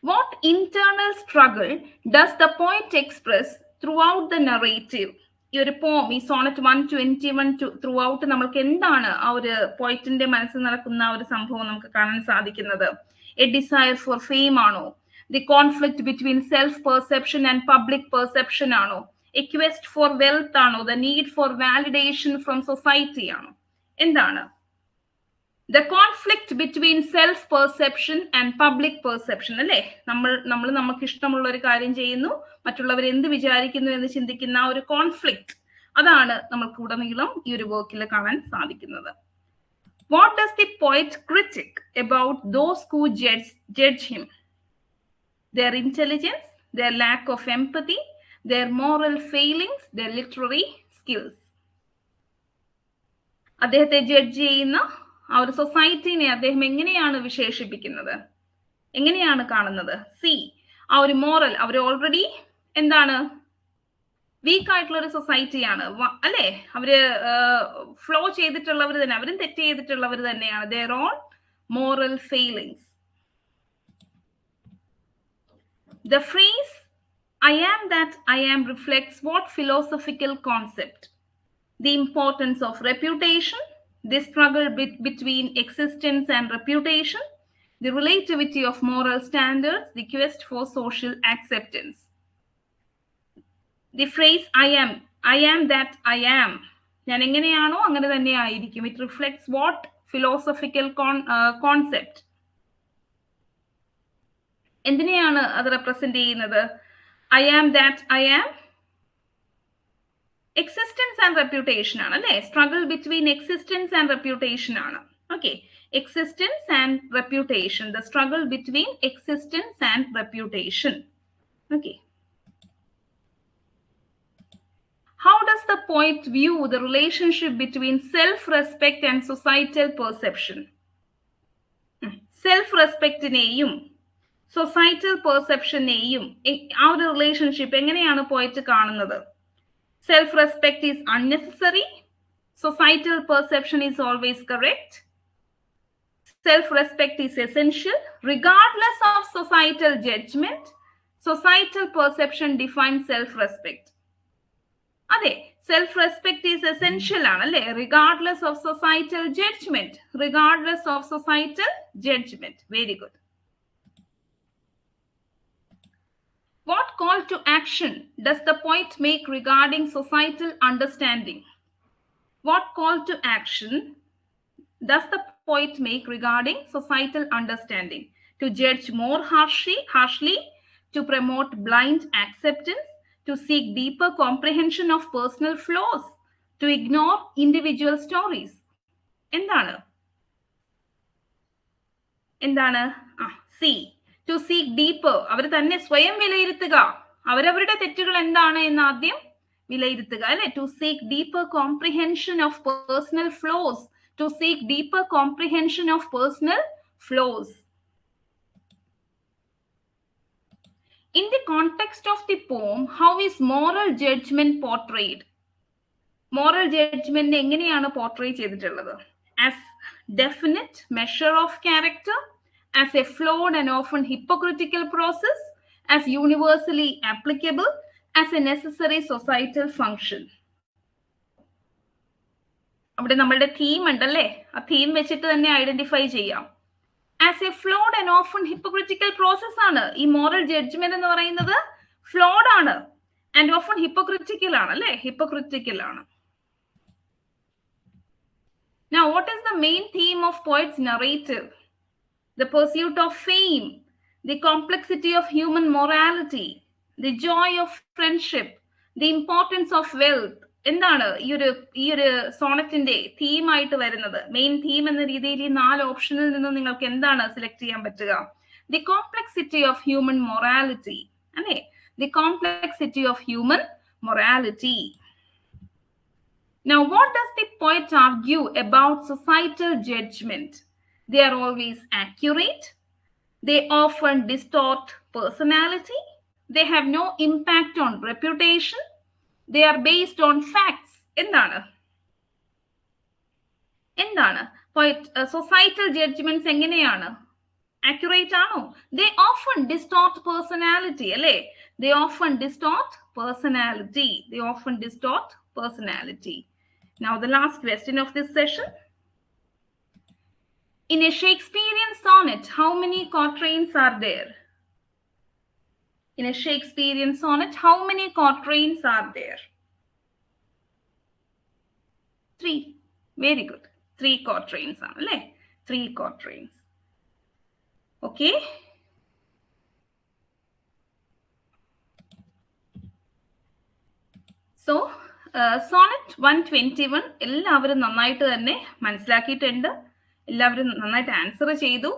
What internal struggle does the poet express throughout the narrative? ഈ ഒരു പോം, ഈ സോണറ്റ് 121 ത്രൂ ഔട്ട് നമ്മൾക്ക് എന്താണ് ആ ഒരു പോയിറ്റിന്റെ മനസ്സിൽ നടക്കുന്ന ആ ഒരു സംഭവം നമുക്ക് കാണാൻ സാധിക്കുന്നത്? എ ഡിസയർ ഫോർ ഫെയിം ആണോ? The conflict between self perception and public perception ആണോ? എ ക്വസ്റ്റ് ഫോർ വെൽത്ത് ആണോ? The need for validation from society ആണോ? എന്താണ്? The conflict between self perception and public perception അല്ലെ. നമ്മൾ നമുക്ക് ഇഷ്ടമുള്ള ഒരു കാര്യം ചെയ്യുന്നു, മറ്റുള്ളവർ എന്ത് വിചാരിക്കുന്നു എന്ന് ചിന്തിക്കുന്ന ആ ഒരു കോൺഫ്ലിക്ട്, അതാണ് നമുക്ക് ഉടനീളം ഈ ഒരു വർക്കിൽ കാണാൻ സാധിക്കുന്നത്. What does the poet critic about those who judge him? their intelligence, their lack of empathy, their moral failings, their literary skills. അദ്ദേഹത്തെ ജഡ്ജ് ചെയ്യുന്ന ആ ഒരു സൊസൈറ്റിനെ അദ്ദേഹം എങ്ങനെയാണ് വിശേഷിപ്പിക്കുന്നത്, എങ്ങനെയാണ് കാണുന്നത്? ആ ഒരു മോറൽ, അവർ ഓൾറെഡി എന്താണ്, വീക്ക് ആയിട്ടുള്ള ഒരു സൊസൈറ്റിയാണ് അല്ലെ. അവര് ഫ്ലോ ചെയ്തിട്ടുള്ളവർ തന്നെ, അവരും തെറ്റ് ചെയ്തിട്ടുള്ളവർ തന്നെയാണ്. their own moral failings. The phrase I am that I am reflects what philosophical concept? The importance of reputation, the struggle between existence and reputation, the relativity of moral standards, the quest for social acceptance. The phrase I am that I am, ഞാൻ എങ്ങനെയാണോ അങ്ങനെ തന്നെ ആയിരിക്കും. It reflects what philosophical concept? എന്തിനെയാണ് അത് represent ചെയ്യുന്നത്? I am that I am existence and reputation ആണ് അല്ലെ. Struggle between existence and reputation ആണ്. Okay, existence and reputation, the struggle between existence and reputation. Okay, how does the poet view the relationship between self-respect and societal perception? Self റെസ്പെക്റ്റിനെയും societal പെർസെപ്ഷനെയും ആ ഒരു relationship എങ്ങനെയാണ് പോയിട്ട് കാണുന്നത്? Self respect is unnecessary, societal perception is always correct, self-respect is essential regardless of societal judgment, societal perception defines self-respect. അതെ, self-respect is essential ആണല്ലേ, regardless of societal judgment, regardless of societal judgment. Very good. What call to action does the poet make regarding societal understanding? What call to action does the poet make regarding societal understanding? To judge more harshly, to promote blind acceptance, to seek deeper comprehension of personal flaws, to ignore individual stories. എന്താണ്? to seek deeper, അവർ തന്നെ സ്വയം വിലയിരുത്തുക, അവരവരുടെ തെറ്റുകൾ എന്താണ് എന്ന് ആദ്യം വിലയിരുത്തുക അല്ലെ. to seek deeper comprehension of personal flaws, to seek deeper comprehension of personal flaws. In the context of the poem, how is moral judgment portrayed? Moral judgment എങ്ങനെയാണ് portray ചെയ്തിട്ടുള്ളത്? As definite measure of character, as a flawed and often hypocritical process, as universally applicable, as a necessary societal function. അവിടെ നമ്മളുടെ theme ഉണ്ടല്ലേ, ആ theme വെച്ചിട്ട് തന്നെ identify ചെയ്യാം. As A flawed and often hypocritical process ആണ് ഈ മോറൽ ജഡ്ജ്മെന്റ് എന്ന് പറയുന്നത്. ഫ്ലോഡ് ആണ് ആൻഡ് ഓഫൺ ഹിപ്പോക്രിറ്റിക്കൽ ആണ് അല്ലെ, ഹിപ്പോക്രിറ്റിക്കൽ ആണ്. Now, what is the main theme of poet's narrative? The pursuit of fame, the complexity of human morality, the joy of friendship, the importance of wealth. എന്താണ് ഈ ഒരു സോണറ്റിന്റെ തീമായിട്ട് വരുന്നത്? Main theme എന്ന രീതിയിൽ ഈ 4 ഓപ്ഷനിൽ നിന്ന് നിങ്ങൾക്ക് എന്താണ് സെലക്ട് ചെയ്യാൻ പറ്റുക? The complexity of human morality അല്ലെ, the complexity of human morality. Now, what does the poet argue about societal judgment? They are always accurate, they often distort personality, they have no impact on reputation, they are based on facts. എന്താണ് societal judgements എങ്ങനെയാണ്? Accurate ആണോ? they often distort personality അല്ലേ, they often distort personality, they often distort personality. Now the last question of this session. In a Shakespearean sonnet, how many quatrains are there? In a Shakespearean sonnet, how many quatrains are there? 3. Very good. 3 quatrains are 3 quatrains. Okay. So, sonnet 121 എല്ലാവരും നന്നായിട്ട് തന്നെ മനസ്സിലാക്കിയിട്ടുണ്ട്, എല്ലാവരും നന്നായിട്ട് answer ചെയ്തു.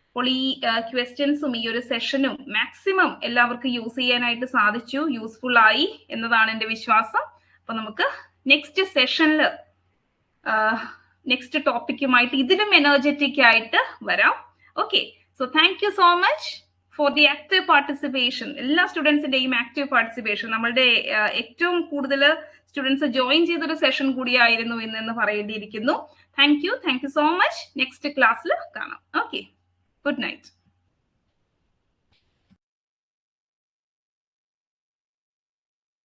അപ്പോൾ ഈ ക്വസ്റ്റ്യൻസും ഈ ഒരു സെഷനും മാക്സിമം എല്ലാവർക്കും യൂസ് ചെയ്യാനായിട്ട് സാധിച്ചു, യൂസ്ഫുൾ ആയി എന്നതാണ് എൻ്റെ വിശ്വാസം. അപ്പൊ നമുക്ക് നെക്സ്റ്റ് സെഷനിൽ നെക്സ്റ്റ് ടോപ്പിക്കുമായിട്ട് ഇതിലും എനർജറ്റിക് ആയിട്ട് വരാം. Okay, so thank you so much for the active participation. എല്ലാ സ്റ്റുഡൻസിന്റെയും ആക്റ്റീവ് പാർട്ടിസിപ്പേഷൻ, നമ്മളുടെ ഏറ്റവും കൂടുതൽ സ്റ്റുഡൻസ് ജോയിൻ ചെയ്തൊരു സെഷൻ കൂടിയായിരുന്നു ഇന്ന് പറയേണ്ടിയിരിക്കുന്നു. Thank you so much. Next ക്ലാസ്സിൽ കാണാം. Okay, good night.